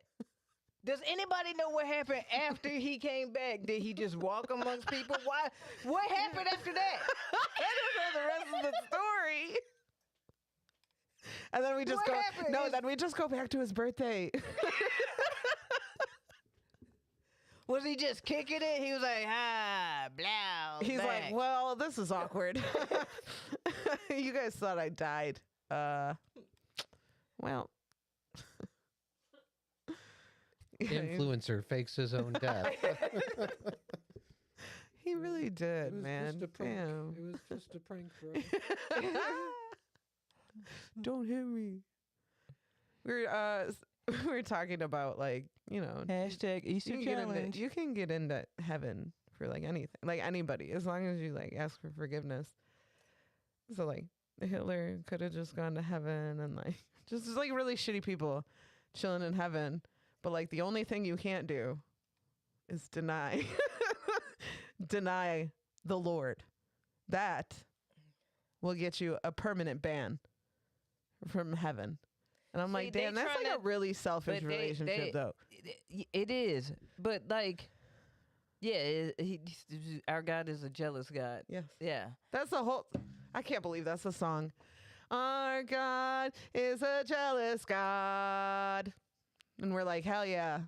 Does anybody know what happened after he came back? Did he just walk amongst people? Why? What happened after that? I don't know the rest of the story. And then we just What go. happened? No, then we just go back to his birthday. Was he just kicking it? He was like, blah. He's back. like, well, this is awkward. You guys thought I died. Well. Influencer fakes his own death. He really did, man. Just a prank. Damn. It was just a prank, bro. Don't hit me. We were talking about, like, you know, Hashtag Easter challenge. you can get into heaven for like anything, like anybody, as long as you like ask for forgiveness. So like Hitler could have just gone to heaven, and like just like really shitty people chilling in heaven. But like the only thing you can't do is deny the Lord. That will get you a permanent ban from heaven. And I'm See, like, they damn, that's like tryna- a really selfish but relationship, though. It is, but like, Yeah, our God is a jealous God. Yes. Yeah. That's the whole. I can't believe that's the song. Our God is a jealous God. And we're like, hell yeah.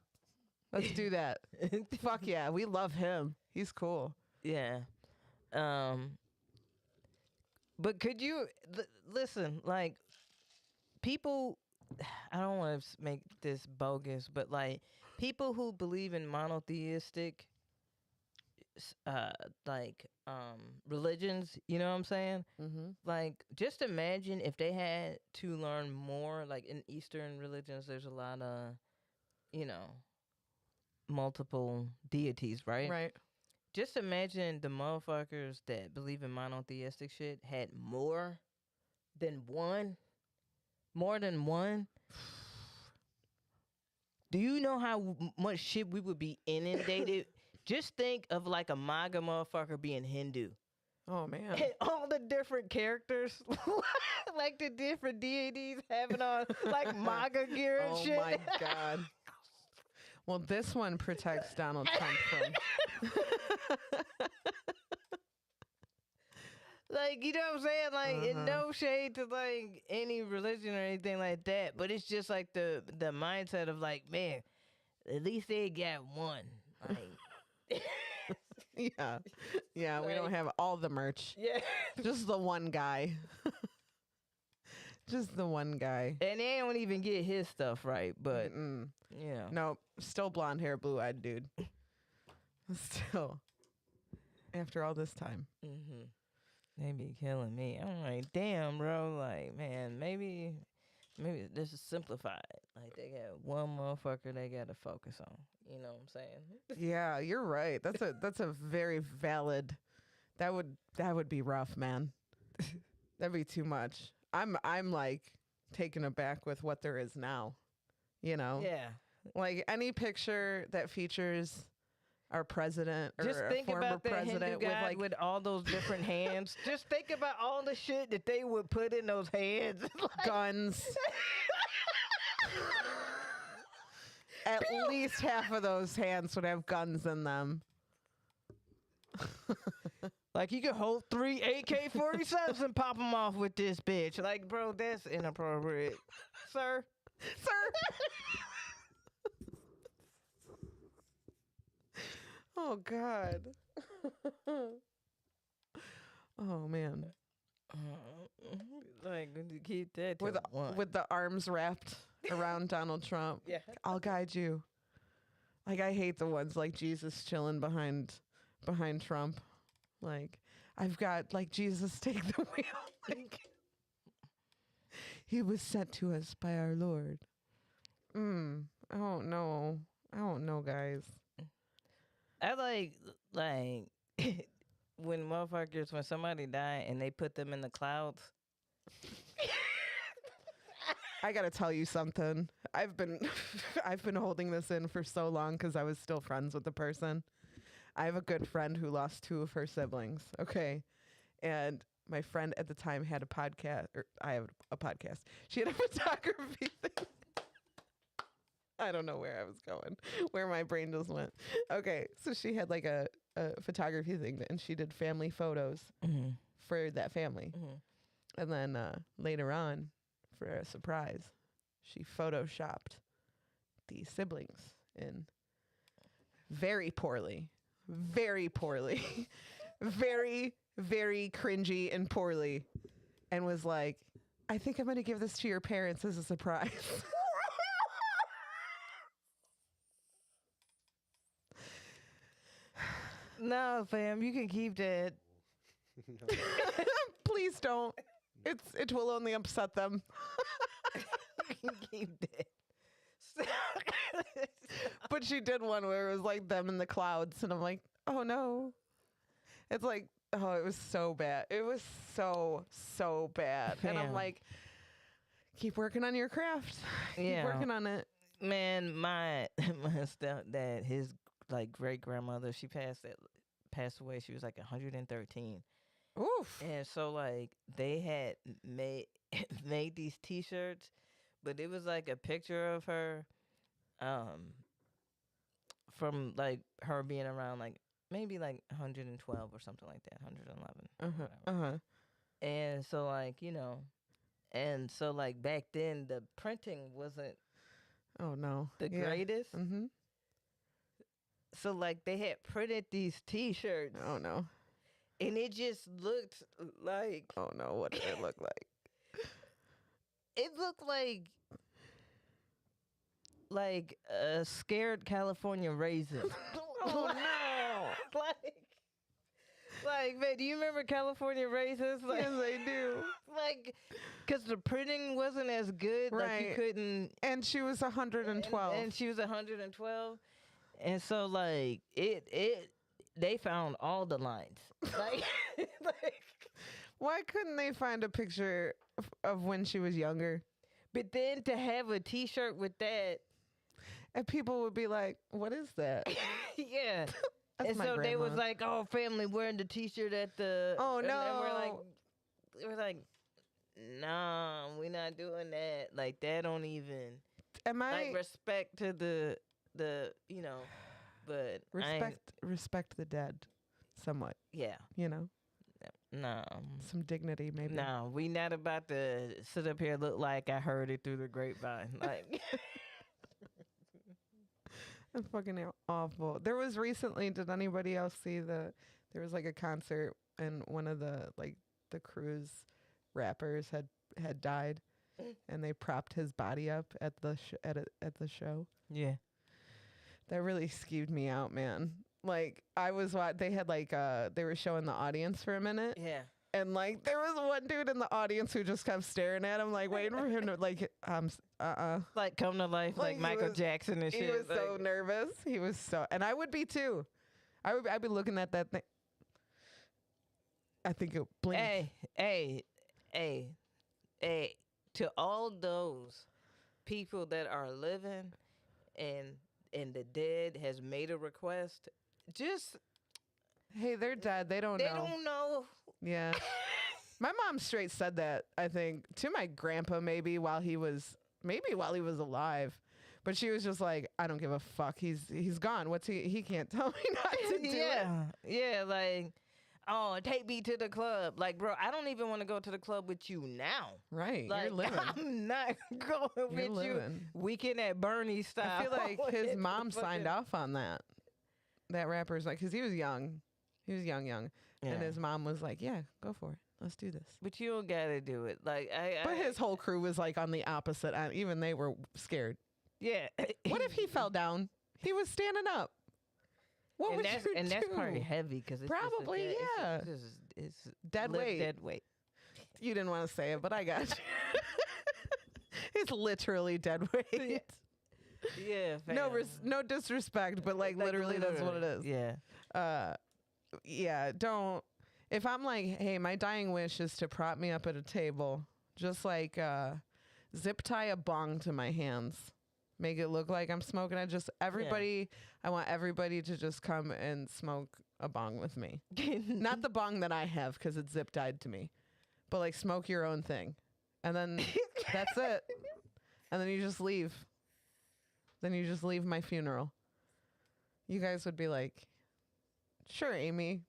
Let's do that. Fuck yeah. We love him. He's cool. Yeah. But could you listen, like people I don't want to make this bogus, but like people who believe in monotheistic religions, you know what I'm saying? Mm-hmm. Like just imagine if they had to learn more, like in Eastern religions there's a lot of, you know, multiple deities, right? Right. Just imagine the motherfuckers that believe in monotheistic shit had more than one. More than one. Do you know how much shit we would be inundated? Just think of like a MAGA motherfucker being Hindu. Oh, man. And all the different characters, like the different deities having on like MAGA gear and Oh, shit. my God. Well, this one protects Donald Trump from. Like, you know what I'm saying? Like, in no shade to like any religion or anything like that, but it's just like the mindset of like, man, at least they got one. Like, Yeah. Yeah, we don't Like- have all the merch. yeah. Just the one guy. Just the one guy. And they don't even get his stuff right, but Mm-mm. yeah. No, still blonde hair, blue-eyed dude. Still. After all this time. Mm-hmm. They be killing me. I'm like, damn, bro. Like, man, maybe this is simplified. Like, they got one motherfucker they got to focus on. You know what I'm saying? Yeah, you're right. That's a very valid. That would be rough, man. That'd be too much. I'm like taken aback with what there is now. You know? Yeah. Like any picture that features our president or Just a think former about that president Hindu with guy like with all those different hands. Just think about all the shit that they would put in those hands. Like, guns. At least half of those hands would have guns in them. like you could hold 3 AK-47s and pop them off with this bitch. Like, bro, that's inappropriate. Sir. Oh God. Oh man. Like, keep that to With one. with the arms wrapped around Donald Trump. Yeah. I'll guide you. Like I hate the ones like Jesus chilling behind Trump. Like I've got like Jesus take the wheel. Like he was sent to us by our Lord. I don't know. I don't know, guys. I like when somebody die and they put them in the clouds. I gotta tell you something. I've been holding this in for so long because I was still friends with the person. I have a good friend who lost 2 of her siblings. Okay, and my friend at the time had a podcast, or I have a podcast. She had a photography thing. I don't know where I was going, where my brain just went. Okay, so she had like a photography thing, and she did family photos for that family. And then later on, for a surprise, she photoshopped the siblings in very poorly, very, very cringy and poorly, and was like, I think I'm going to give this to your parents as a surprise. No, fam, you can keep that. Please don't. It will only upset them. You can keep that. But she did one where it was like them in the clouds, and I'm like, oh no. It's like, oh, it was so bad. It was so bad. And I'm Fam. like, keep working on your craft. Yeah. Keep working on it. Man, my stepdad, his like great grandmother, she passed away. She was like 113. Oof. And so like they had made these T-shirts, but it was like a picture of her, from like her being around like maybe like 112 or something like that, 111. or Uh-huh. whatever. Uh-huh. And so like, and so like back then the printing wasn't Oh no. the Yeah. greatest. Mm-hmm. So like they had printed these T-shirts, Oh no. and it just looked like Oh no. What did it look like? it looked like a scared California raisin. Oh no. like man, do you remember California raisins? Like, Yes, I do. like, cause the printing wasn't as good. Like you Right. couldn't. And she was 112. And she was 112, and so like they found all the lines. Like, like, Why couldn't they find a picture of when she was younger? but then to have a T-shirt with that, And people would be like, "What is that?" yeah. That's And my so they was grandma. like, "Oh, family wearing the T-shirt at the." Oh, and no. we're like, nah, we not doing that. Like that don't even Am I like respect to the but I ain't- respect the dead somewhat, yeah, you know? no. Some dignity maybe. No, we not about to sit up here look like I heard it through the grapevine. Like, That's fucking awful. There was recently, did anybody else see there was like a concert and one of the cruise rappers had died and they propped his body up at the at the show. yeah, That really skewed me out, man. Like I was they had they were showing the audience for a minute yeah. and like there was one dude in the audience who just kept staring at him like waiting for him to like Like come to life, like Like, he Michael was- Jackson and shit. he was so like- nervous. He was so, and I would be too. I'd be looking at that thing. I think it blink. Hey, to all those people that are living and the dead has made a request, just Hey, they're dead. They don't they know. don't know. Yeah. My mom straight said that, I think, to my grandpa maybe while he was alive. But she was just like, I don't give a fuck. He's gone. What's he can't tell me not to do it. Yeah, like, oh, take me to the club. Like, bro, I don't even want to go to the club with you now. Right. Like, You're living. I'm not going You're with you. living. Weekend at Bernie style. I feel like his It's mom fucking- signed off on that. That rapper's like, because he was young. He was young. Yeah. And his mom was like, yeah, go for it. Let's do this. But you don't gotta do it. Like But his whole crew was like on the opposite end. Even they were scared. yeah. What if he fell down? He was standing up. What and would that's you and do? that's probably heavy because it's Probably, just a yeah. It's Dead weight. Dead weight. You didn't want to say it, but I got you. It's literally dead weight. Yeah. No, fam. no disrespect, but like literally, that's what it is. Yeah. Yeah. Don't. If I'm like, hey, my dying wish is to prop me up at a table, just like zip tie a bong to my hands, make it look like I'm smoking. I want everybody to just come and smoke a bong with me. Not the bong that I have because it's zip tied to me, but like smoke your own thing, and then that's it. And then you just leave. Then you just leave my funeral. You guys would be like, sure, Aimee,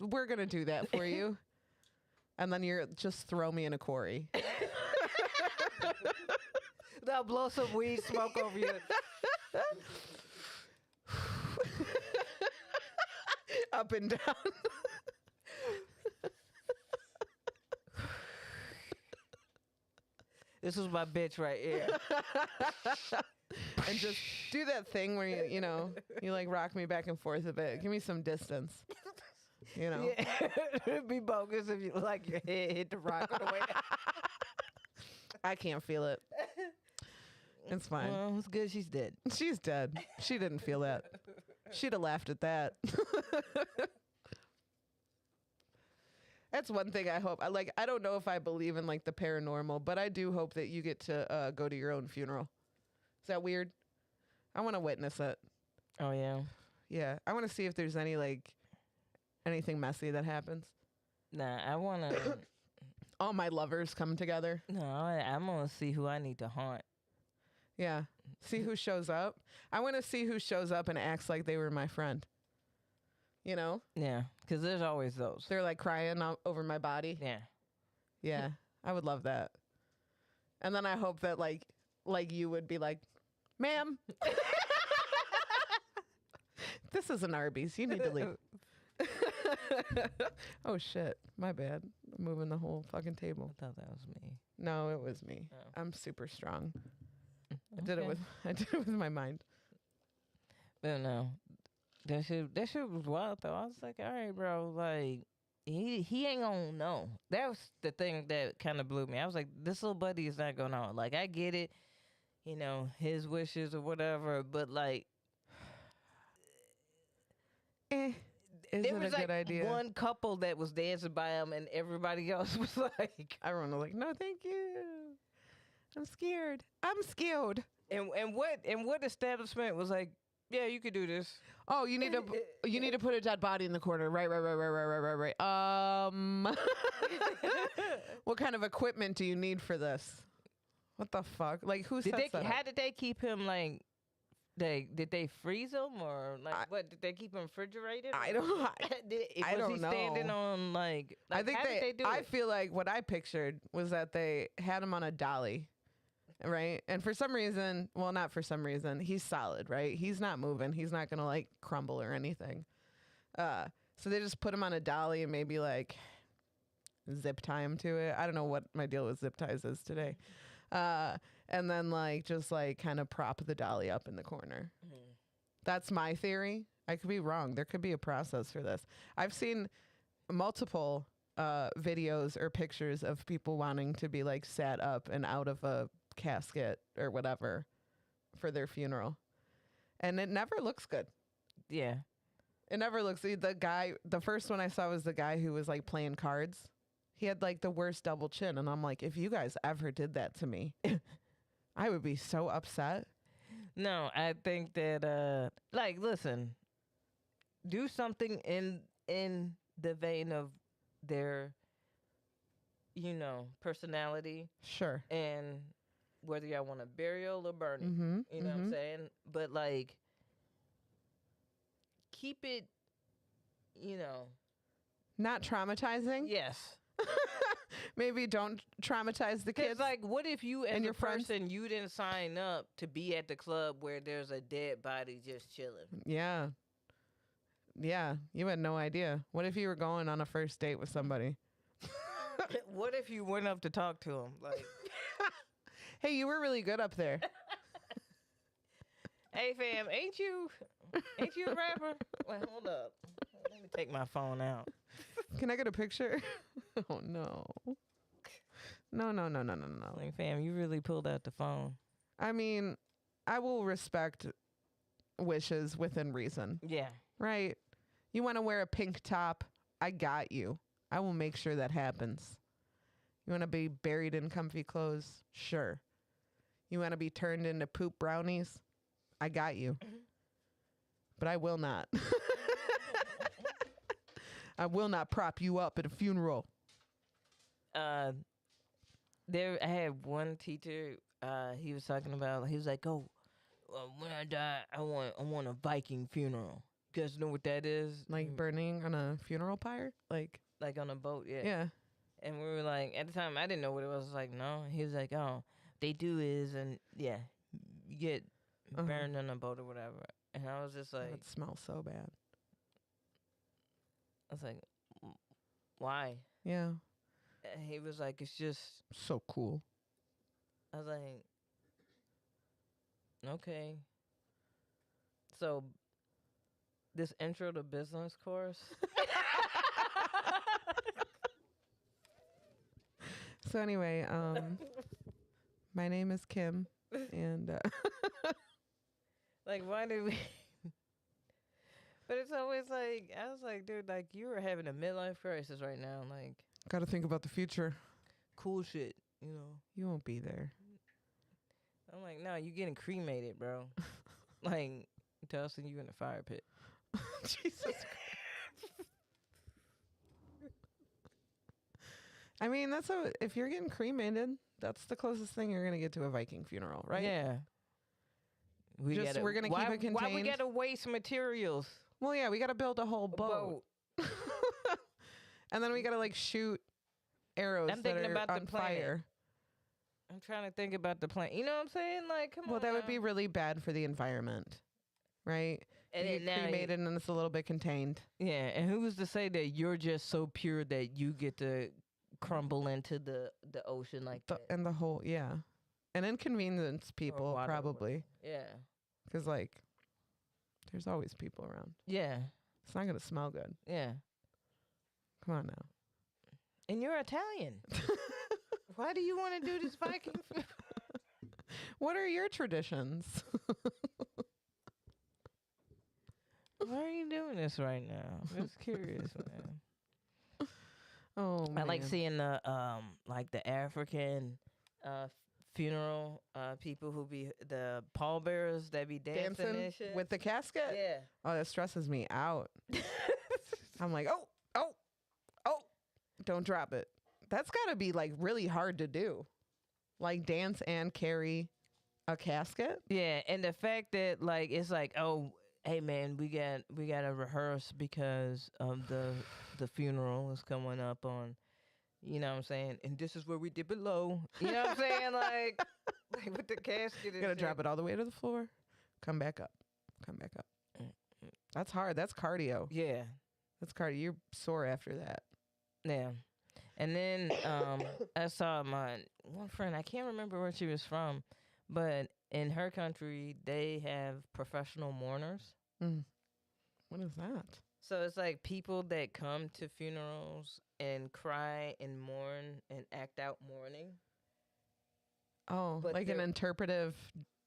we're going to do that for you. And then you're just throw me in a quarry. They'll blow some weed smoke over you. Up and down. This was my bitch right here. And just do that thing where you like rock me back and forth a bit. Give me some distance. Yeah. It'd be bogus if you like your head hit the rock on the way down. I can't feel it. It's fine. Well, it's good she's dead. She's dead. She didn't feel that. She'd have laughed at that. That's one thing I hope. I don't know if I believe in like the paranormal, but I do hope that you get to go to your own funeral. Is that weird? I want to witness it. Oh yeah. Yeah, I want to see if there's anything messy that happens. Nah, I wanna. All my lovers come together. No, I'm gonna see who I need to haunt. Yeah. See who shows up. I want to see who shows up and acts like they were my friend. You know, Yeah, because there's always those. they're like crying over my body. Yeah. Yeah, I would love that. And then I hope that like you would be like, ma'am, this is an Arby's. You need to leave. Oh shit, my bad. I'm moving the whole fucking I table. thought that was me. No, it was me. Oh. I'm super strong. I did it Okay. with my mind. But no, that shit was wild though. I was like, all right, bro, like he ain't gonna know. That was the thing that kind of blew me. I was like, this little buddy is not gonna know. Like, I get it, you know, his wishes or whatever, but like, Is there it was a like good idea? one couple that was dancing by him, and everybody else was like, Everyone was like, no, thank you. I'm scared. I'm scared. and what establishment was like, yeah, you could do this. Oh, you need to put a dead body in the corner. Right. What kind of equipment do you need for this? What the fuck? Like, who Did sets they? that up? How did they keep him like? Did they freeze him or like what? Did they keep him refrigerated? I or- don't. I was don't he standing know. on like? I think how did they do I it? feel like what I pictured was that they had him on a dolly, right? And for some reason, well, not for some reason, he's solid, right? He's not moving. He's not gonna like crumble or anything. So they just put him on a dolly and maybe like zip tie him to it. I don't know what my deal with zip ties is today. And then like just like kind of prop the dolly up in the corner. That's my theory. I could be wrong. There could be a process for this. I've seen multiple videos or pictures of people wanting to be like sat up and out of a casket or whatever for their funeral. And it never looks good. Yeah. It never looks. The first one I saw was the guy who was like playing cards. He had like the worst double chin. And I'm like, if you guys ever did that to me, I would be so upset. No, I think that like listen, do something in the vein of their, you know, personality Sure. and whether y'all want a burial or burning. Mm-hmm. You know what I'm saying? But like, keep it, you know. Not traumatizing. Yes. Maybe don't traumatize the Because kids. like, what if you as and a your friends? person you didn't sign up to be at the club where there's a dead body just chilling? Yeah. Yeah. You had no idea. What if you were going on a first date with somebody? What if you went up to talk to him? Like, Hey, you were really good up there. hey fam, ain't you a rapper? Wait, hold up. Let me take my phone out. Can I get a picture? Oh, no. No. Like, fam, you really pulled out the phone. I mean, I will respect wishes within reason, Yeah. right? You want to wear a pink top? I got you. I will make sure that happens. You want to be buried in comfy clothes? Sure. You want to be turned into poop brownies? I got you. But I will not. I will not prop you up at a funeral. I had one teacher. He was talking about. He was like, "Oh, when I die, I want a Viking funeral. You guys know what that is? Like burning on a funeral pyre? Like on a boat, yeah." yeah. And we were like, at the time, I didn't know what it was. I was like, no. He was like, oh, they do is, and yeah, you get burned on a boat or whatever. And I was just like, That smells so bad. I was like, why? Yeah. And he was like, it's just. So cool. I was like, okay. So, this intro to business course. So anyway, my name is Kim, and Like, why did we? But it's always like, I was like, dude, like, you are having a midlife crisis right now. Like, got to think about the future. cool shit, you know? You won't be there. I'm like, no, you getting cremated, bro. Like, tossing you in the fire pit. Jesus Christ. I mean, if you're getting cremated, that's the closest thing you're gonna get to a Viking funeral, right? Yeah. We're gonna keep it Why we contained. gotta waste materials? Well, yeah, we got to build a whole boat. And then we got to like shoot arrows I'm that thinking are about the on planet. fire. I'm trying to think about the plan. You know what I'm saying? Like, come Well, on. that would now. be really bad for the environment, right? And You then get now cremated and it's a little bit contained. Yeah, and who's to say that you're just so pure that you get to crumble into the ocean like that? And the whole, yeah. And inconvenience people, water or probably. Yeah. Because, like, there's always people around. Yeah. It's not going to smell good. Yeah. Come on now. And you're Italian. Why do you want to do this Viking food? What are your traditions? Why are you doing this right now? I'm just curious, man. Oh, man. I like seeing the African funeral people who be the pallbearers that be dancing and shit. with the casket? Yeah. Oh, that stresses me out. I'm like, oh, don't drop it. That's got to be like really hard to do. Like dance and carry a casket. Yeah, and the fact that like it's like, oh, hey man, we got to rehearse because the funeral is coming up on, you know what I'm saying? And this is where we dip it low. You know what I'm saying? Like with the casket and Gotta shit. drop it all the way to the floor. Come back up. That's hard. That's cardio. Yeah. That's cardio. You're sore after that. Yeah. And then I saw my one friend, I can't remember where she was from, but in her country, they have professional mourners. What is that? So it's like people that come to funerals and cry and mourn and act out mourning. Oh, But like an they're- interpretive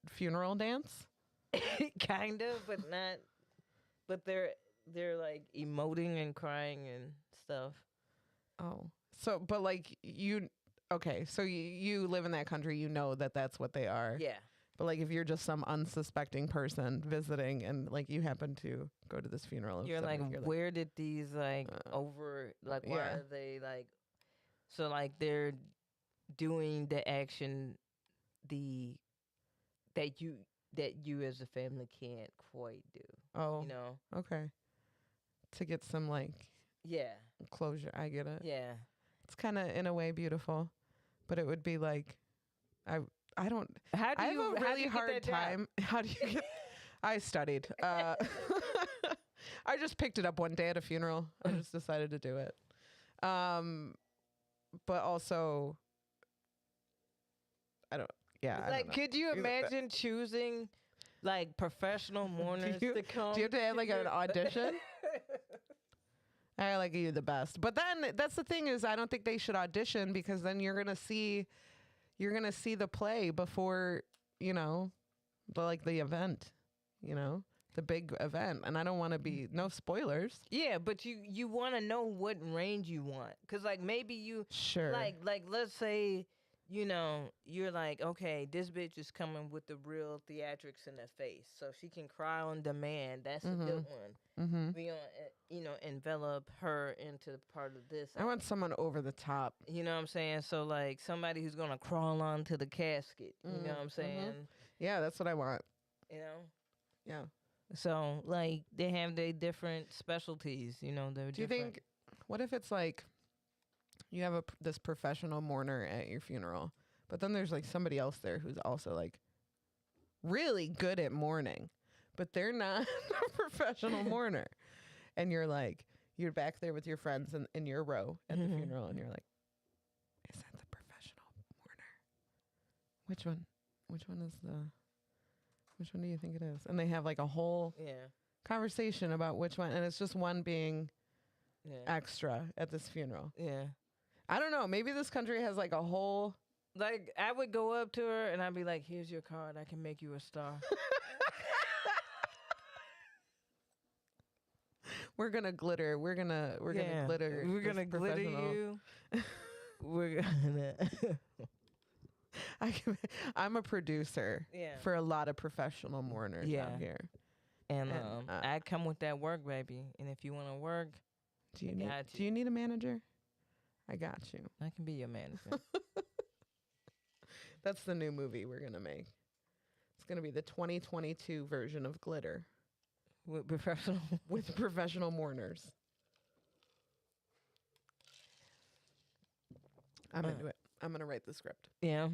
funeral dance? Kind of, but not. But they're like emoting and crying and stuff. Oh. So, but like okay, so you live in that country, you know that that's what they are. Yeah. But like if you're just some unsuspecting person visiting and like you happen to go to this funeral. of You're like, somebody, where did these like over like why yeah. are they like? So like they're doing the action, that you as a family can't quite do. Oh, You know? okay. To get some like Yeah. closure. I get it. Yeah. It's kind of in a way beautiful, but it would be like, I don't. How do I have you a how do really you get hard that job? time. How do you get? I studied. I just picked it up one day at a funeral. I just decided to do it. But also, I don't. Yeah. I Like, don't know. could you imagine choosing like professional mourners you- to come? Do you have to have like an audition? I like you the best. But then that's the thing is I don't think they should audition because then you're gonna see the play before, the event, the big event. And I don't wanna be no spoilers. Yeah, but you want to know what range you want, cause like maybe you Sure. like let's say you're like, okay, this bitch is coming with the real theatrics in her face, so she can cry on demand. That's a good one. Mm-hmm. We gonna envelop her into part of this. I want someone over the top. You know what I'm saying? So like somebody who's gonna crawl onto the casket. You know what I'm saying? Yeah, that's what I want. You know. Yeah. So like they have their different specialties. They're Do you different. think what if it's like you have this professional mourner at your funeral, but then there's like somebody else there who's also like really good at mourning, but they're not a professional mourner. And you're back there with your friends in your row at the funeral and you're like, is that the professional mourner? Which one do you think it is? And they have like a whole conversation about which one, and it's just one being extra at this funeral. Yeah. I don't know. Maybe this country has like a whole. Like I would go up to her and I'd be like, "Here's your card. I can make you a star." We're gonna glitter. We're gonna glitter. We're this gonna glitter professional- you. We're gonna. I'm a producer Yeah. for a lot of professional mourners Yeah. out here. And And, I come with that work, baby. And if you want to work, Do you I need? got Do you need a manager? I got you. I can be your manager. That's the new movie we're gonna make. It's gonna be the 2022 version of Glitter. with professional. with professional mourners. I'm into it. I'm gonna write the script. Yeah.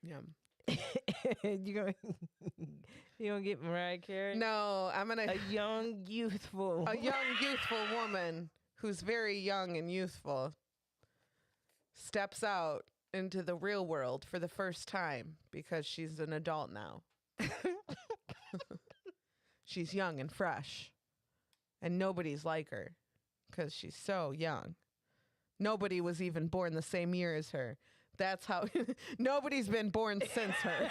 Yeah. you gonna you gonna get Mariah Carey? No, I'm gonna A young, youthful. a young youthful woman who's very young and youthful steps out into the real world for the first time because she's an adult now. She's young and fresh, and nobody's like her because she's so young. Nobody was even born the same year as her. That's how nobody's been born since her.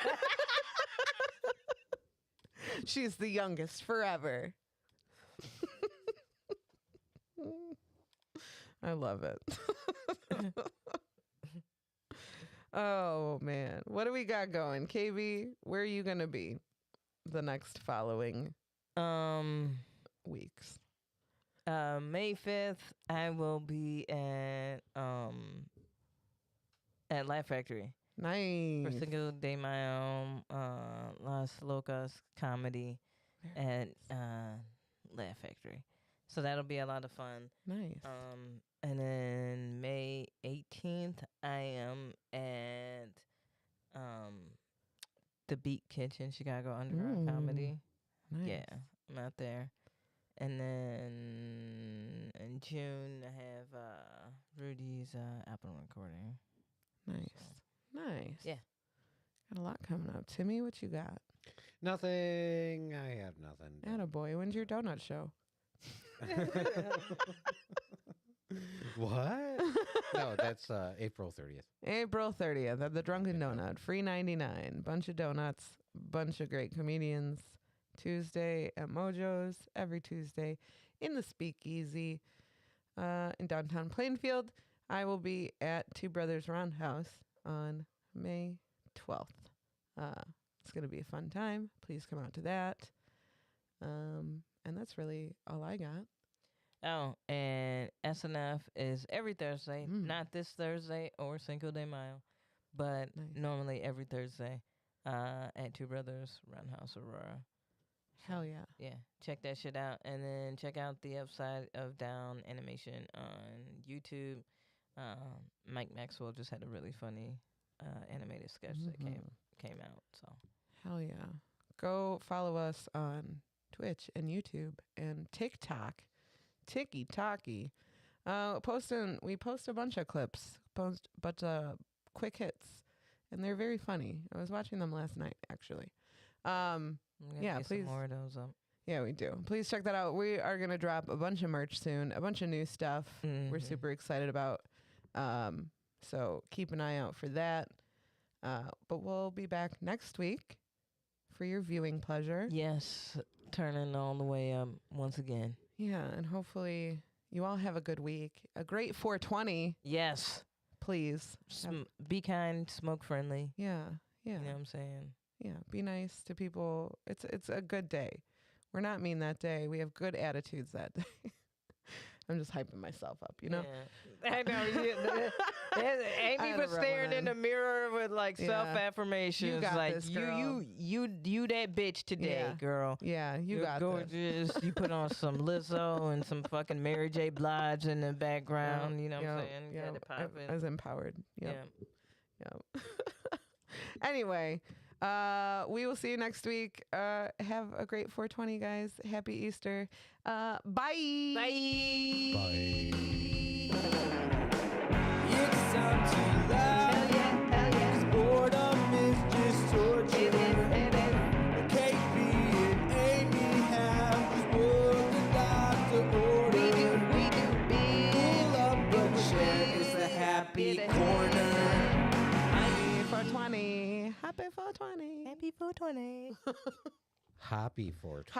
She's the youngest forever. I love it. Oh, man. What do we got going? KB, where are you going to be the next following weeks? May 5th, I will be at Laugh Factory Nice. for Cinco de Mayo, Las Locas comedy at Laugh Factory. So that'll be a lot of fun. Nice. And then May 18th, I am at the Beat Kitchen, Chicago Underground Comedy. Nice. Yeah, I'm out there. And then in June, I have Rudy's album recording. Nice. Nice. Yeah. Got a lot coming up. Timmy, what you got? Nothing. I have nothing. Attaboy. When's your donut show? What? No, that's April 30th. April 30th at the Drunken Donut. Free 99. Bunch of donuts. Bunch of great comedians. Tuesday at Mojo's. Every Tuesday in the Speakeasy in downtown Plainfield. I will be at Two Brothers Roundhouse on May 12th. It's going to be a fun time. Please come out to that. And that's really all I got. Oh, and SNF is every Thursday, Mm. not this Thursday or Cinco de Mayo, but Nice. normally every Thursday at Two Brothers Roundhouse Aurora. Hell yeah. Yeah, check that shit out. And then check out the Upside of Down animation on YouTube. Mike Maxwell just had a really funny animated sketch that came out. So Hell yeah. Go follow us on Twitch and YouTube and TikTok. Tiki Talkie. We post a bunch of clips, but quick hits, and they're very funny. I was watching them last night, actually. I'm gonna Yeah, get please. some more of those up. Yeah, we do. Please check that out. We are going to drop a bunch of merch soon, a bunch of new stuff we're Mhm. super excited about. So keep an eye out for that. But we'll be back next week for your viewing pleasure. Yes, turning all the way up once again. Yeah, and hopefully you all have a good week. A great 420, Yes, please. be kind, smoke friendly. Yeah, yeah, You know what I'm saying? yeah. Be nice to people. It's a good day. We're not mean that day. We have good attitudes that day. I'm just hyping myself up, you know? Yeah. I know. I Aimee had was to rub staring one in the mirror with like Yeah. self-affirmations. You got like this, girl. you that bitch today, Yeah. girl. Yeah, you You're got this. gorgeous. You put on some Lizzo and some fucking Mary J. Blige in the background. You know what I'm saying? Yeah, Got it I popping. was empowered. Yeah. Yep. Anyway, we will see you next week. Have a great 420, guys. Happy Easter. Bye. Bye. Bye. It's time to laugh. Hell yeah. Hell yeah. 'Cause boredom is just torture. It is. KB and Aimee have just worked and got to order. We do. Pull up and share is the happy corner. Happy 420. Happy 420. Happy 420. Happy 420.